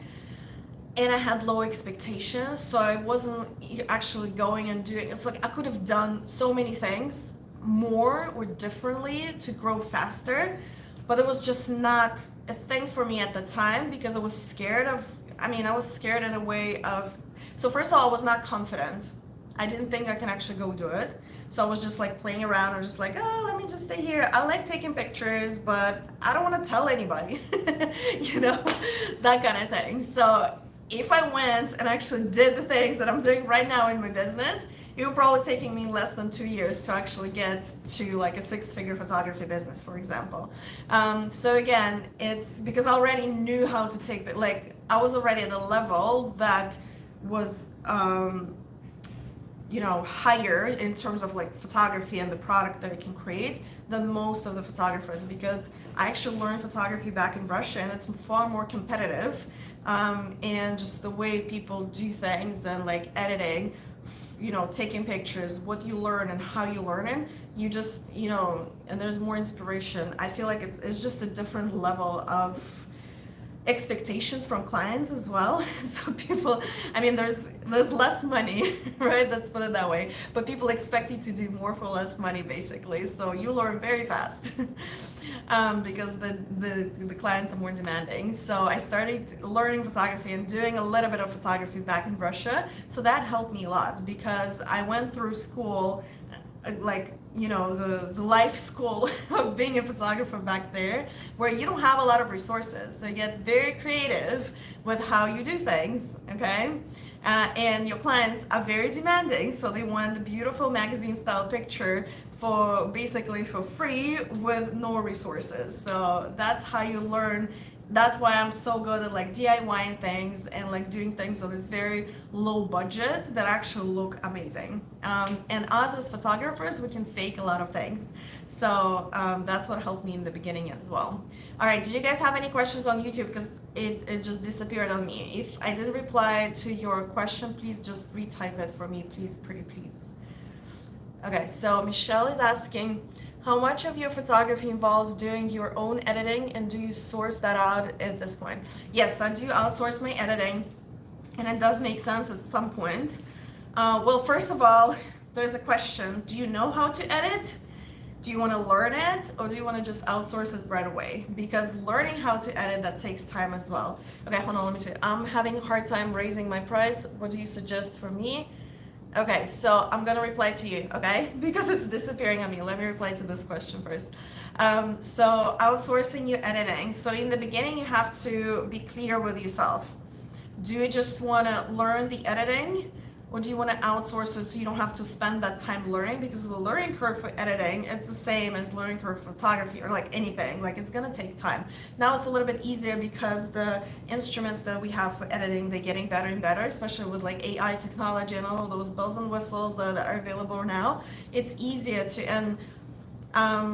and I had low expectations, so I wasn't actually going and doing, it's like I could have done so many things more or differently to grow faster, but it was just not a thing for me at the time because I was scared of, I was scared in a way of, so first of all, I was not confident. I didn't think I can actually go do it. So I was just like playing around or just like, oh, let me just stay here. I like taking pictures, but I don't want to tell anybody, that kind of thing. So if I went and actually did the things that I'm doing right now in my business, it would probably taking me less than 2 years to actually get to like a 6-figure photography business, for example. So again, it's because I already knew how to take, like I was already at a level that was, higher in terms of like photography and the product that it can create than most of the photographers, because I actually learned photography back in Russia and it's far more competitive, and just the way people do things and like editing, taking pictures, what you learn and how you learn it, you just, and there's more inspiration. I feel like it's just a different level of expectations from clients as well. So people, there's less money, right? Let's put it that way. But people expect you to do more for less money, basically. So you learn very fast. Because the clients are more demanding. So I started learning photography and doing a little bit of photography back in Russia. So that helped me a lot because I went through school, the life school of being a photographer back there, where you don't have a lot of resources. So you get very creative with how you do things, okay? And your clients are very demanding, so they want a beautiful magazine style picture for basically for free with no resources. So that's how you learn. That's why I'm so good at like DIYing things and like doing things on a very low budget that actually look amazing. And us as photographers, we can fake a lot of things. So that's what helped me in the beginning as well. All right, did you guys have any questions on YouTube? Because it just disappeared on me. If I didn't reply to your question, please just retype it for me, please, pretty please. Okay, so Michelle is asking, how much of your photography involves doing your own editing, and do you source that out at this point? Yes, I do outsource my editing, and it does make sense at some point. Well, first of all, there's a question. Do you know how to edit? Do you want to learn it, or do you want to just outsource it right away? Because learning how to edit, that takes time as well. Okay, hold on, let me see. I'm having a hard time raising my price. What do you suggest for me? Okay, so I'm gonna reply to you, okay? Because it's disappearing on me. Let me reply to this question first. So outsourcing your editing. So in the beginning, you have to be clear with yourself. Do you just wanna learn the editing, or do you wanna outsource it so you don't have to spend that time learning? Because the learning curve for editing, it's the same as learning curve for photography or like anything. Like it's gonna take time. Now it's a little bit easier because the instruments that we have for editing, they're getting better and better, especially with like AI technology and all of those bells and whistles that are available now. It's easier to, and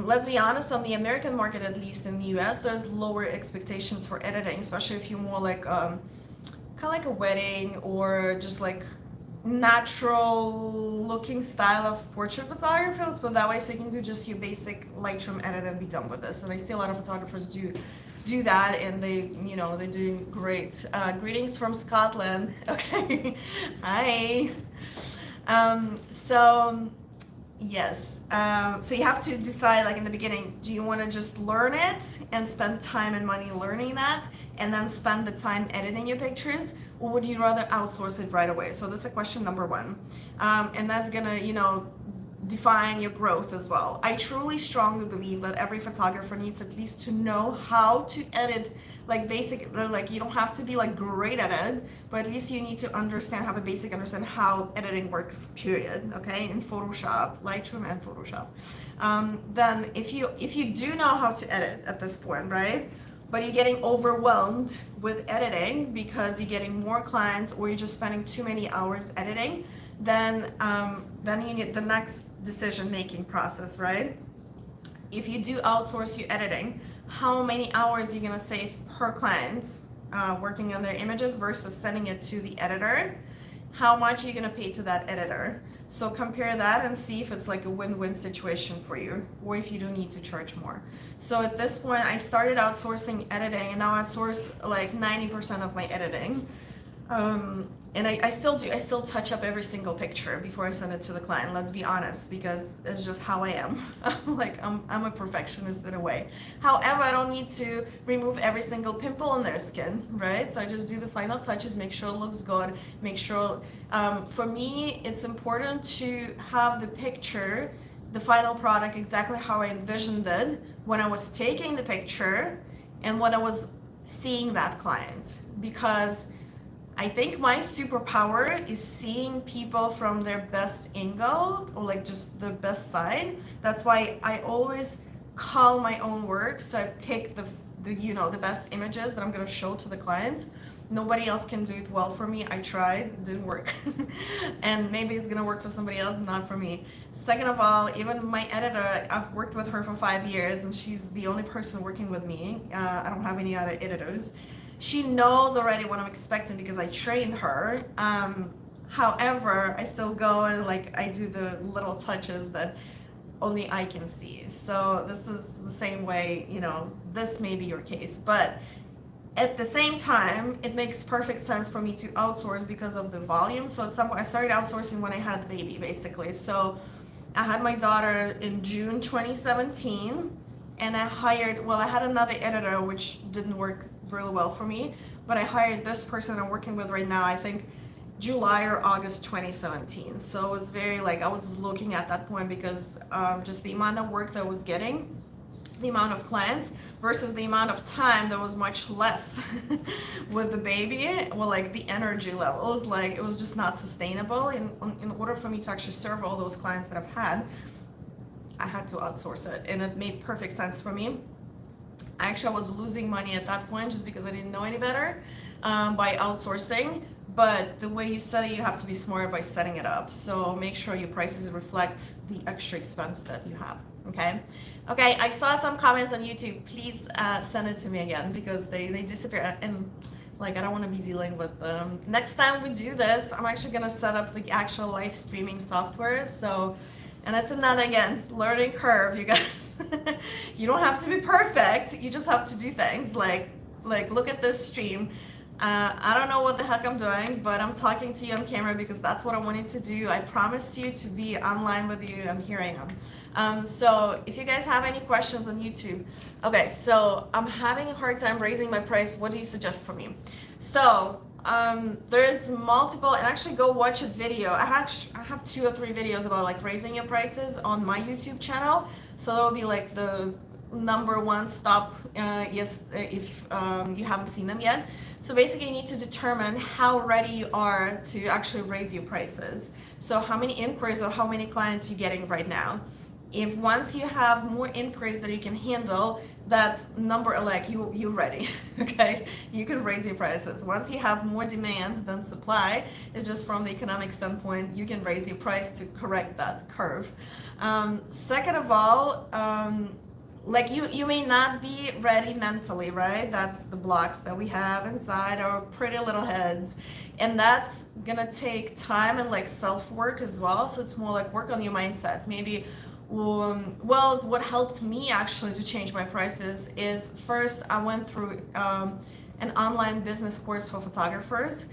let's be honest, on the American market, at least in the US, there's lower expectations for editing, especially if you're more like, kind of like a wedding or just like natural looking style of portrait photography, let's put it that way, so you can do just your basic Lightroom edit and be done with this. And I see a lot of photographers do that, and they're doing great. Greetings from Scotland. Okay. Hi. Yes, so you have to decide, like in the beginning, do you want to just learn it and spend time and money learning that and then spend the time editing your pictures, or would you rather outsource it right away? So that's a question number one. And that's gonna, define your growth as well. I truly strongly believe that every photographer needs at least to know how to edit, like basic, like you don't have to be like great at it, but at least you need to understand, have a basic understand how editing works, period. Okay, in Photoshop, Lightroom and Photoshop. Then if you do know how to edit at this point, right, but you're getting overwhelmed with editing because you're getting more clients or you're just spending too many hours editing, then you need the next decision-making process, right? If you do outsource your editing, how many hours are you gonna save per client working on their images versus sending it to the editor? How much are you gonna pay to that editor? So compare that and see if it's like a win-win situation for you, or if you do need to charge more. So at this point, I started outsourcing editing, and now I outsource like 90% of my editing. And I still touch up every single picture before I send it to the client, let's be honest, because it's just how I am. I'm a perfectionist in a way. However, I don't need to remove every single pimple on their skin, right? So I just do the final touches, make sure it looks good, make sure, for me, it's important to have the picture, the final product, exactly how I envisioned it when I was taking the picture and when I was seeing that client, because I think my superpower is seeing people from their best angle, or like just the best side. That's why I always cull my own work. So I pick the best images that I'm gonna show to the client. Nobody else can do it well for me. I tried, it didn't work. And maybe it's gonna work for somebody else, not for me. Second of all, even my editor, I've worked with her for 5 years and she's the only person working with me. I don't have any other editors. She knows already what I'm expecting because I trained her. However, I still go and like I do the little touches that only I can see. So this is the same way, this may be your case, but at the same time, it makes perfect sense for me to outsource because of the volume. So at some point, I started outsourcing when I had the baby, basically. So I had my daughter in June 2017, and I had another editor, which didn't work really well for me, but I hired this person I'm working with right now, I think July or August 2017. So it was very I was looking at that point because just the amount of work that I was getting, the amount of clients versus the amount of time that was much less with the baby. Well, like the energy levels, like it was just not sustainable. In order for me to actually serve all those clients that I've had, I had to outsource it, and it made perfect sense for me. Actually, I was losing money at that point just because I didn't know any better by outsourcing. But the way you set it, you have to be smart by setting it up. So make sure your prices reflect the extra expense that you have. Okay, I saw some comments on YouTube. Please send it to me again because they disappear. And I don't want to be dealing with them. Next time we do this, I'm actually going to set up the actual live streaming software. And that's another, again, learning curve, you guys. You don't have to be perfect. You just have to do things like look at this stream. I don't know what the heck I'm doing, but I'm talking to you on camera because that's what I wanted to do. I promised you to be online with you, and here I am. So if you guys have any questions on YouTube, okay, so I'm having a hard time raising my price. What do you suggest for me? So there's multiple, and actually go watch a video. I have 2 or 3 videos about raising your prices on my YouTube channel. So that will be the number 1 stop, yes, if you haven't seen them yet. So basically you need to determine how ready you are to actually raise your prices. So how many inquiries or how many clients you're getting right now. If once you have more inquiries that you can handle, that's you're ready, okay? You can raise your prices. Once you have more demand than supply, it's just from the economic standpoint, you can raise your price to correct that curve. Second of all, you may not be ready mentally, right? That's the blocks that we have inside our pretty little heads. And that's gonna take time and self-work as well. So it's more work on your mindset. Maybe what helped me actually to change my prices is first I went through an online business course for photographers,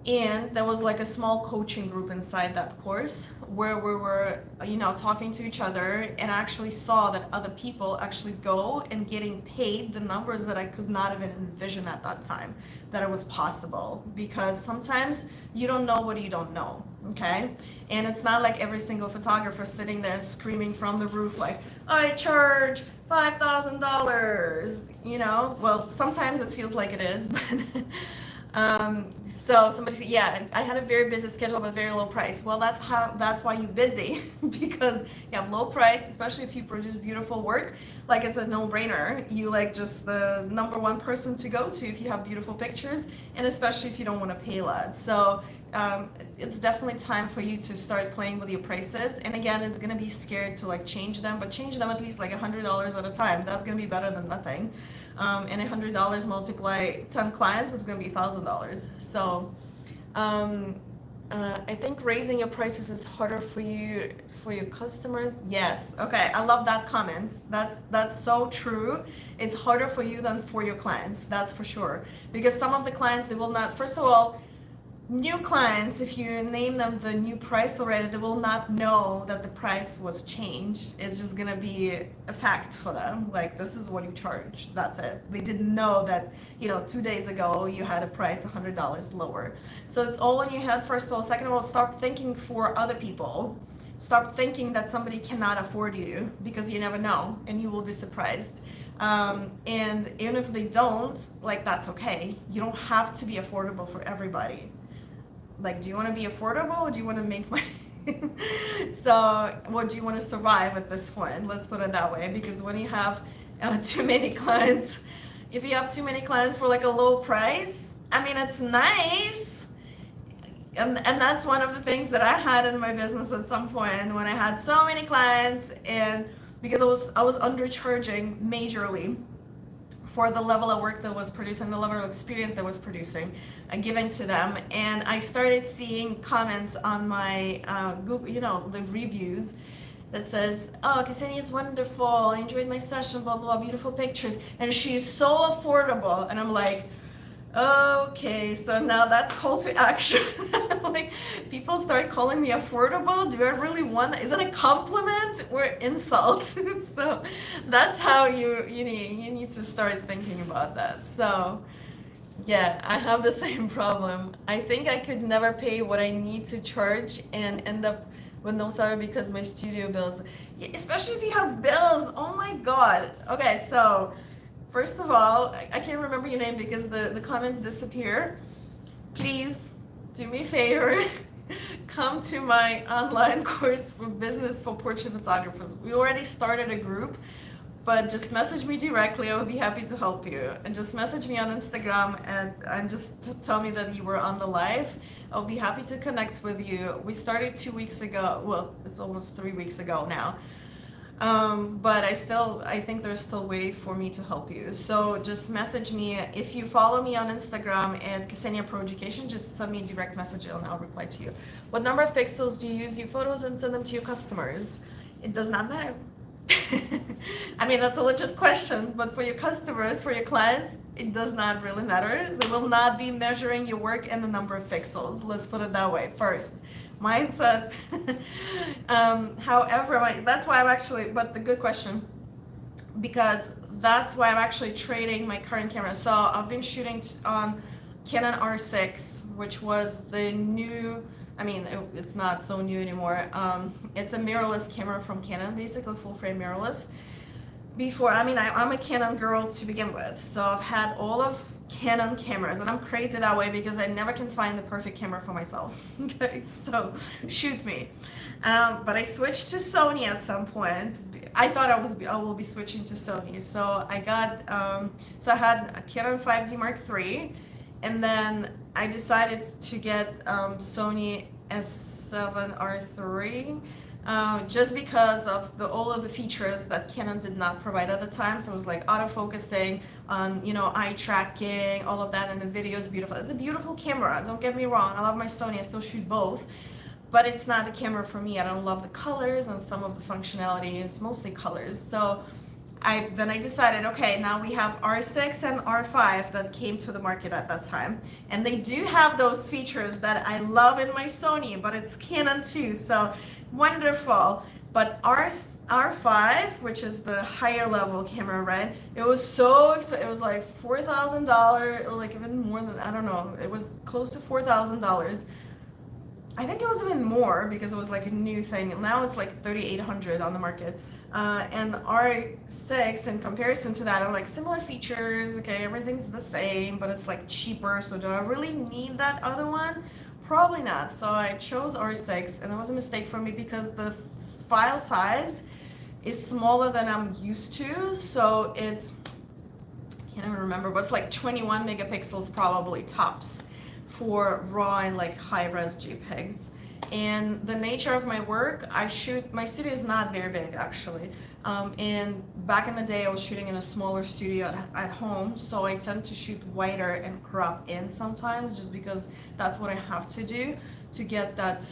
and there was a small coaching group inside that course where we were talking to each other, and I actually saw that other people actually go and getting paid the numbers that I could not even envision at that time that it was possible, because sometimes you don't know what you don't know. okay? And it's not like every single photographer sitting there screaming from the roof like, I charge $5,000, you know? Well, sometimes it feels like it is, but so somebody said, yeah, I had a very busy schedule but very low price. Well, that's why you're busy, because you have low price, especially if you produce beautiful work. Like, it's a no-brainer. You like just the number one person to go to if you have beautiful pictures, and especially if you don't want to pay a lot. So it's definitely time for you to start playing with your prices. And again, it's gonna be scared to like change them, but change them at least like $100 at a time. That's gonna be better than nothing. And $100 multiply 10 clients, it's gonna be $1,000. So I think raising your prices is harder for your customers. Yes. Okay. I love that comment. That's so true. It's harder for you than for your clients. That's for sure. Because some of the clients, they will not, first of all, new clients, if you name them the new price already, they will not know that the price was changed. It's just gonna be a fact for them. Like, this is what you charge. That's it. They didn't know that, 2 days ago you had a price $100 lower. So it's all in your head, first of all. Second of all, start thinking for other people. Stop thinking that somebody cannot afford you, because you never know, and you will be surprised. And even if they don't, like, that's okay. You don't have to be affordable for everybody. Like, do you want to be affordable, or do you want to make money? So, or do you want to survive at this point? Let's put it that way. Because when you have too many clients, if you have too many clients for like a low price, I mean, it's nice. And that's one of the things that I had in my business at some point, when I had so many clients, and because I was undercharging majorly for the level of work that was producing, the level of experience that was producing and giving to them. And I started seeing comments on my Google, the reviews that says, oh, Ksenia is wonderful, I enjoyed my session, blah, blah, beautiful pictures, and she's so affordable. And I'm like, okay, so now that's call to action. Like, people start calling me affordable. Do I really want that? Is that a compliment or insult? So that's how you need to start thinking about that. So yeah, I have the same problem. I think I could never pay what I need to charge and end up with no salary because my studio bills, especially if you have bills. Oh my God. Okay, so first of all, I can't remember your name because the comments disappear. Please do me a favor. Come to my online course for business for portrait photographers. We already started a group, but just message me directly. I would be happy to help you. And just message me on Instagram and just tell me that you were on the live. I'll be happy to connect with you. We started 2 weeks ago. Well, it's almost 3 weeks ago now. But I think there's still a way for me to help you. So just message me. If you follow me on Instagram at Ksenia Pro Education, just send me a direct message and I'll reply to you. What number of pixels do you use your photos and send them to your customers? It does not matter. I mean, that's a legit question, but for your customers, for your clients, it does not really matter. They will not be measuring your work in the number of pixels. Let's put it that way first. Mindset. However, that's why I'm actually, but the good question, because that's why I'm actually trading my current camera. So I've been shooting on Canon R6, which was the new, I mean, it's not so new anymore. It's a mirrorless camera from Canon, basically full frame mirrorless. Before, I mean, I'm a Canon girl to begin with, so I've had all of Canon cameras, and I'm crazy that way because I never can find the perfect camera for myself. Okay, so shoot me. But I switched to Sony at some point. I thought I will be switching to Sony, so I got so I had a Canon 5D Mark III, and then I decided to get Sony S7R3. Just because of all of the features that Canon did not provide at the time. So it was like autofocusing, eye tracking, all of that, and the video is beautiful. It's a beautiful camera, don't get me wrong. I love my Sony, I still shoot both, but it's not the camera for me. I don't love the colors and some of the functionality is mostly colors. So I decided, okay, now we have R6 and R5 that came to the market at that time. And they do have those features that I love in my Sony, but it's Canon too, so wonderful. But R5, which is the higher level camera, right? It was so expensive. It was like $4,000 or like even more than, I don't know. It was close to $4,000. I think it was even more because it was like a new thing. Now it's like 3,800 on the market. And R6, in comparison to that, are like similar features. Okay, everything's the same, but it's like cheaper. So do I really need that other one? Probably not. So I chose R6, and it was a mistake for me because the file size is smaller than I'm used to. So it's, I can't even remember, but it's like 21 megapixels probably tops for raw and like high-res JPEGs. And the nature of my work, my studio is not very big actually. And back in the day I was shooting in a smaller studio at home, so I tend to shoot wider and crop in sometimes just because that's what I have to do to get that.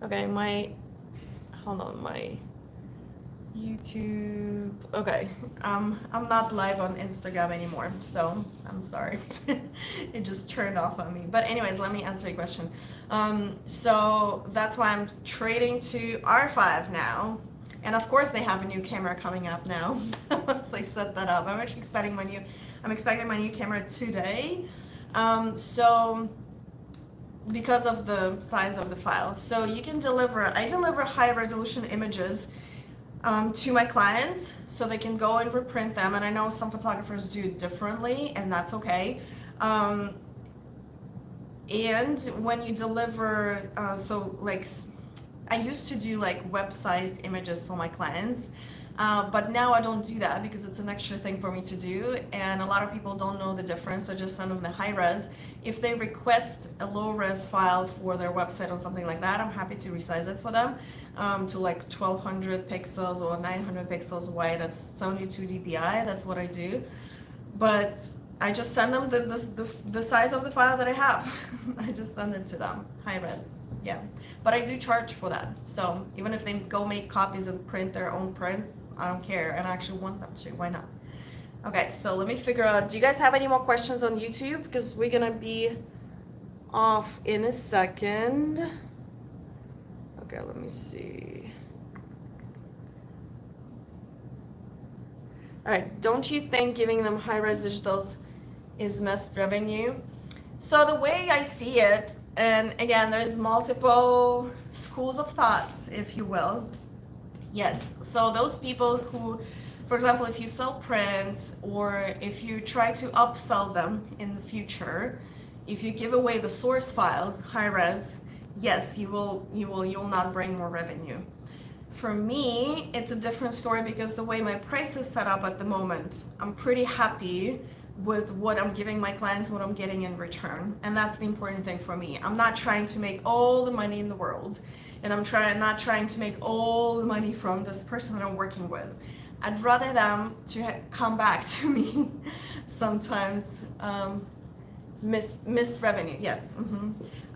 Okay, hold on, my YouTube. Okay, I'm not live on Instagram anymore, so I'm sorry. It just turned off on me. But anyways, let me answer your question. So that's why I'm trading to R5 now, and of course they have a new camera coming up now. Once I set that up, I'm expecting my new camera today. So because of the size of the file, so I deliver high resolution images to my clients so they can go and reprint them. And I know some photographers do it differently, and that's okay. And when you deliver, so like I used to do like web-sized images for my clients, but now I don't do that because it's an extra thing for me to do, and a lot of people don't know the difference. So just send them the high res. If they request a low res file for their website or something like that, I'm happy to resize it for them to like 1200 pixels or 900 pixels wide. That's 72 dpi. That's what I do. But I just send them the size of the file that I have. I just send it to them, high res. Yeah, but I do charge for that. So even if they go make copies and print their own prints, I don't care, and I actually want them to. Why not? Okay, so let me figure out, do you guys have any more questions on YouTube? Because we're gonna be off in a second. Okay, let me see. All right, don't you think giving them high-res digitals is missed revenue? So the way I see it, and again, there's multiple schools of thoughts, if you will. Yes, so those people who, for example, if you sell prints or if you try to upsell them in the future, if you give away the source file, high res, yes, you will not bring more revenue. For me, it's a different story because the way my price is set up at the moment, I'm pretty happy with what I'm giving my clients, what I'm getting in return. And that's the important thing for me. I'm not trying to make all the money in the world, and I'm not trying to make all the money from this person that I'm working with. I'd rather them to come back to me sometimes. Missed revenue, yes.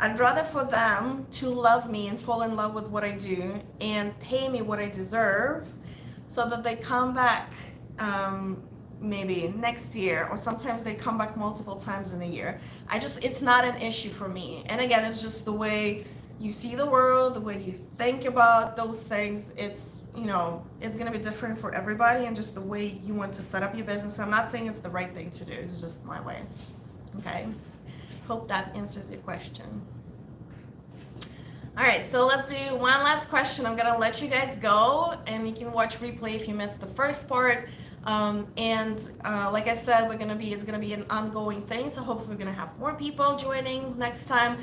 I'd rather for them to love me and fall in love with what I do and pay me what I deserve so that they come back maybe next year, or sometimes they come back multiple times in a year. It's not an issue for me. And again, it's just the way you see the world, the way you think about those things. It's going to be different for everybody, and just the way you want to set up your business. I'm not saying it's the right thing to do, it's just my way. Okay, hope that answers your question. All right, so let's do one last question. I'm gonna let you guys go, and you can watch replay if you missed the first part. Like I said, it's gonna be an ongoing thing. So hopefully we're gonna have more people joining next time.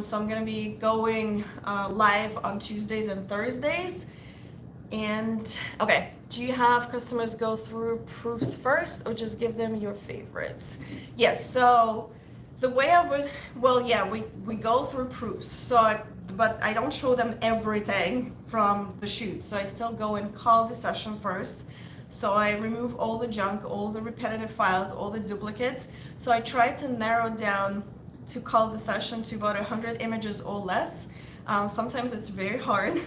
So I'm gonna be going live on Tuesdays and Thursdays. And okay, do you have customers go through proofs first, or just give them your favorites? Yes. So the way I would, we go through proofs. But I don't show them everything from the shoot. So I still go and call the session first. So I remove all the junk, all the repetitive files, all the duplicates. So I try to narrow down to call the session to about 100 images or less. Sometimes it's very hard,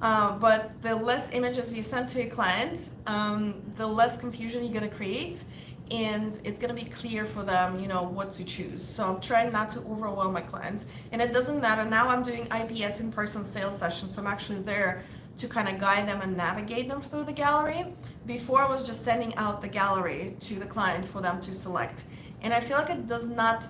but the less images you send to your client, the less confusion you're gonna create, and it's gonna be clear for them, what to choose. So I'm trying not to overwhelm my clients, and it doesn't matter. Now I'm doing IPS, in-person sales sessions, so I'm actually there to kind of guide them and navigate them through the gallery. Before I was just sending out the gallery to the client for them to select. And I feel like it does not,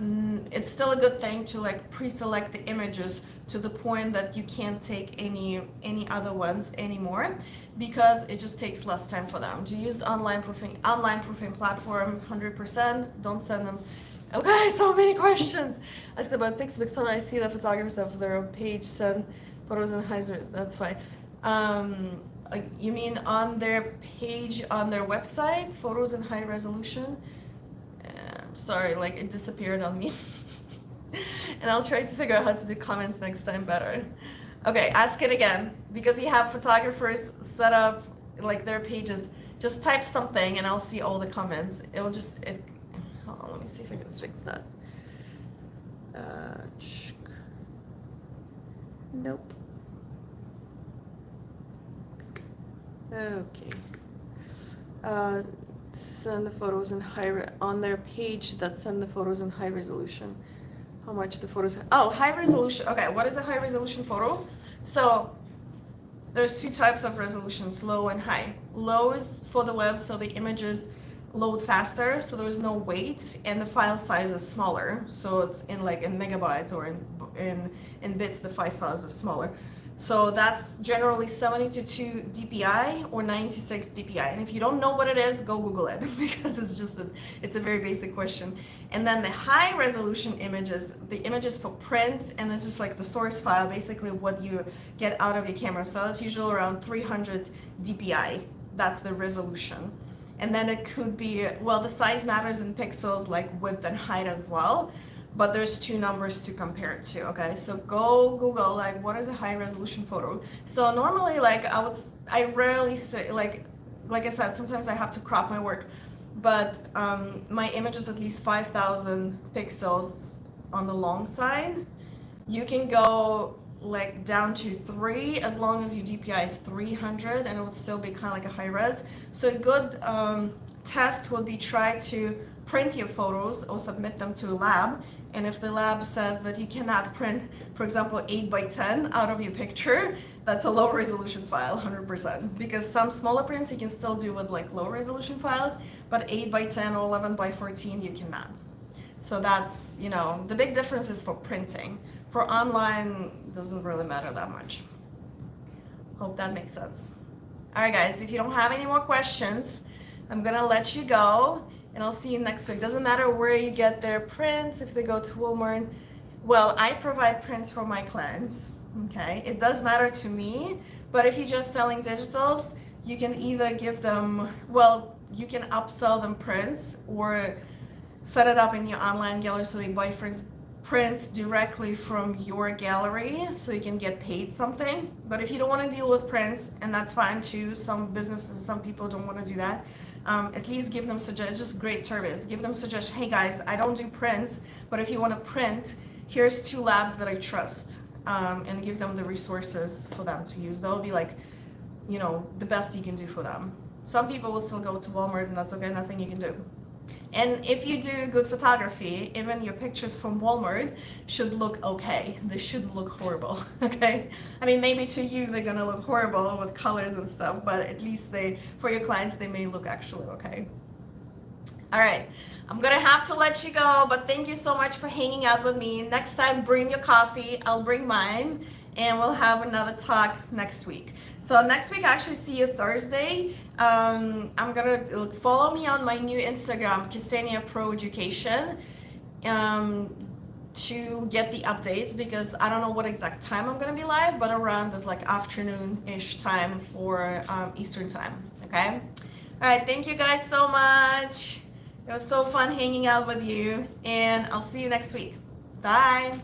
it's still a good thing to like pre-select the images to the point that you can't take any other ones anymore, because it just takes less time for them. To use online proofing platform, 100%, don't send them. Okay, so many questions. Asked about Pixel. I see the photographers of their page send photos and hyzers. That's fine. You mean on their page, on their website, photos in high resolution? Sorry, like it disappeared on me. And I'll try to figure out how to do comments next time better. Okay, ask it again. Because you have photographers set up like their pages, just type something and I'll see all the comments. It'll just, hold on, let me see if I can fix that. Nope. Okay. Send the photos in on their page that send the photos in high resolution. How much the photos? Oh, high resolution. Okay, what is a high resolution photo? So there's two types of resolutions, low and high. Low is for the web, so the images load faster, so there's no weight, and the file size is smaller. So it's in megabytes or in bits. The file size is smaller. So that's generally 72 dpi or 96 dpi. And if you don't know what it is, go Google it, because it's a very basic question. And then the high resolution images, the images for print, and it's just like the source file, basically what you get out of your camera. So it's usually around 300 dpi. That's the resolution. And then it could be, well, the size matters in pixels, like width and height as well. But there's two numbers to compare it to, okay? So go Google, like, what is a high resolution photo? So normally, like, I rarely say, like I said, sometimes I have to crop my work, but my image is at least 5,000 pixels on the long side. You can go like down to 3 as long as your DPI is 300, and it would still be kind of like a high res. So a good test would be try to print your photos or submit them to a lab. And if the lab says that you cannot print, for example, 8x10 out of your picture, that's a low resolution file, 100%. Because some smaller prints you can still do with like low resolution files, but 8x10 or 11x14 you cannot. So that's, the big difference is for printing. For online, it doesn't really matter that much. Hope that makes sense. All right, guys, if you don't have any more questions, I'm gonna let you go. And I'll see you next week. Doesn't matter where you get their prints, if they go to Walmart. Well, I provide prints for my clients, okay? It does matter to me, but if you're just selling digitals, you can either give them, well, you can upsell them prints or set it up in your online gallery so they buy prints directly from your gallery so you can get paid something. But if you don't want to deal with prints, and that's fine too, some businesses, some people don't want to do that, at least give them just great service. Give them suggestions. Hey guys, I don't do prints, but if you want to print, here's 2 labs that I trust, and give them the resources for them to use. That'll be like, the best you can do for them. Some people will still go to Walmart, and that's okay, nothing you can do. And if you do good photography, even your pictures from Walmart should look okay. They shouldn't look horrible, okay? I mean, maybe to you they're gonna look horrible with colors and stuff, but at least for your clients, they may look actually okay. All right, I'm gonna have to let you go, but thank you so much for hanging out with me. Next time, bring your coffee, I'll bring mine, and we'll have another talk next week. So next week, I actually see you Thursday. I'm gonna follow me on my new Instagram, Ksenia Pro Education, to get the updates, because I don't know what exact time I'm gonna be live, but around this like afternoon-ish time for Eastern time, okay? All right, thank you guys so much. It was so fun hanging out with you, and I'll see you next week. Bye.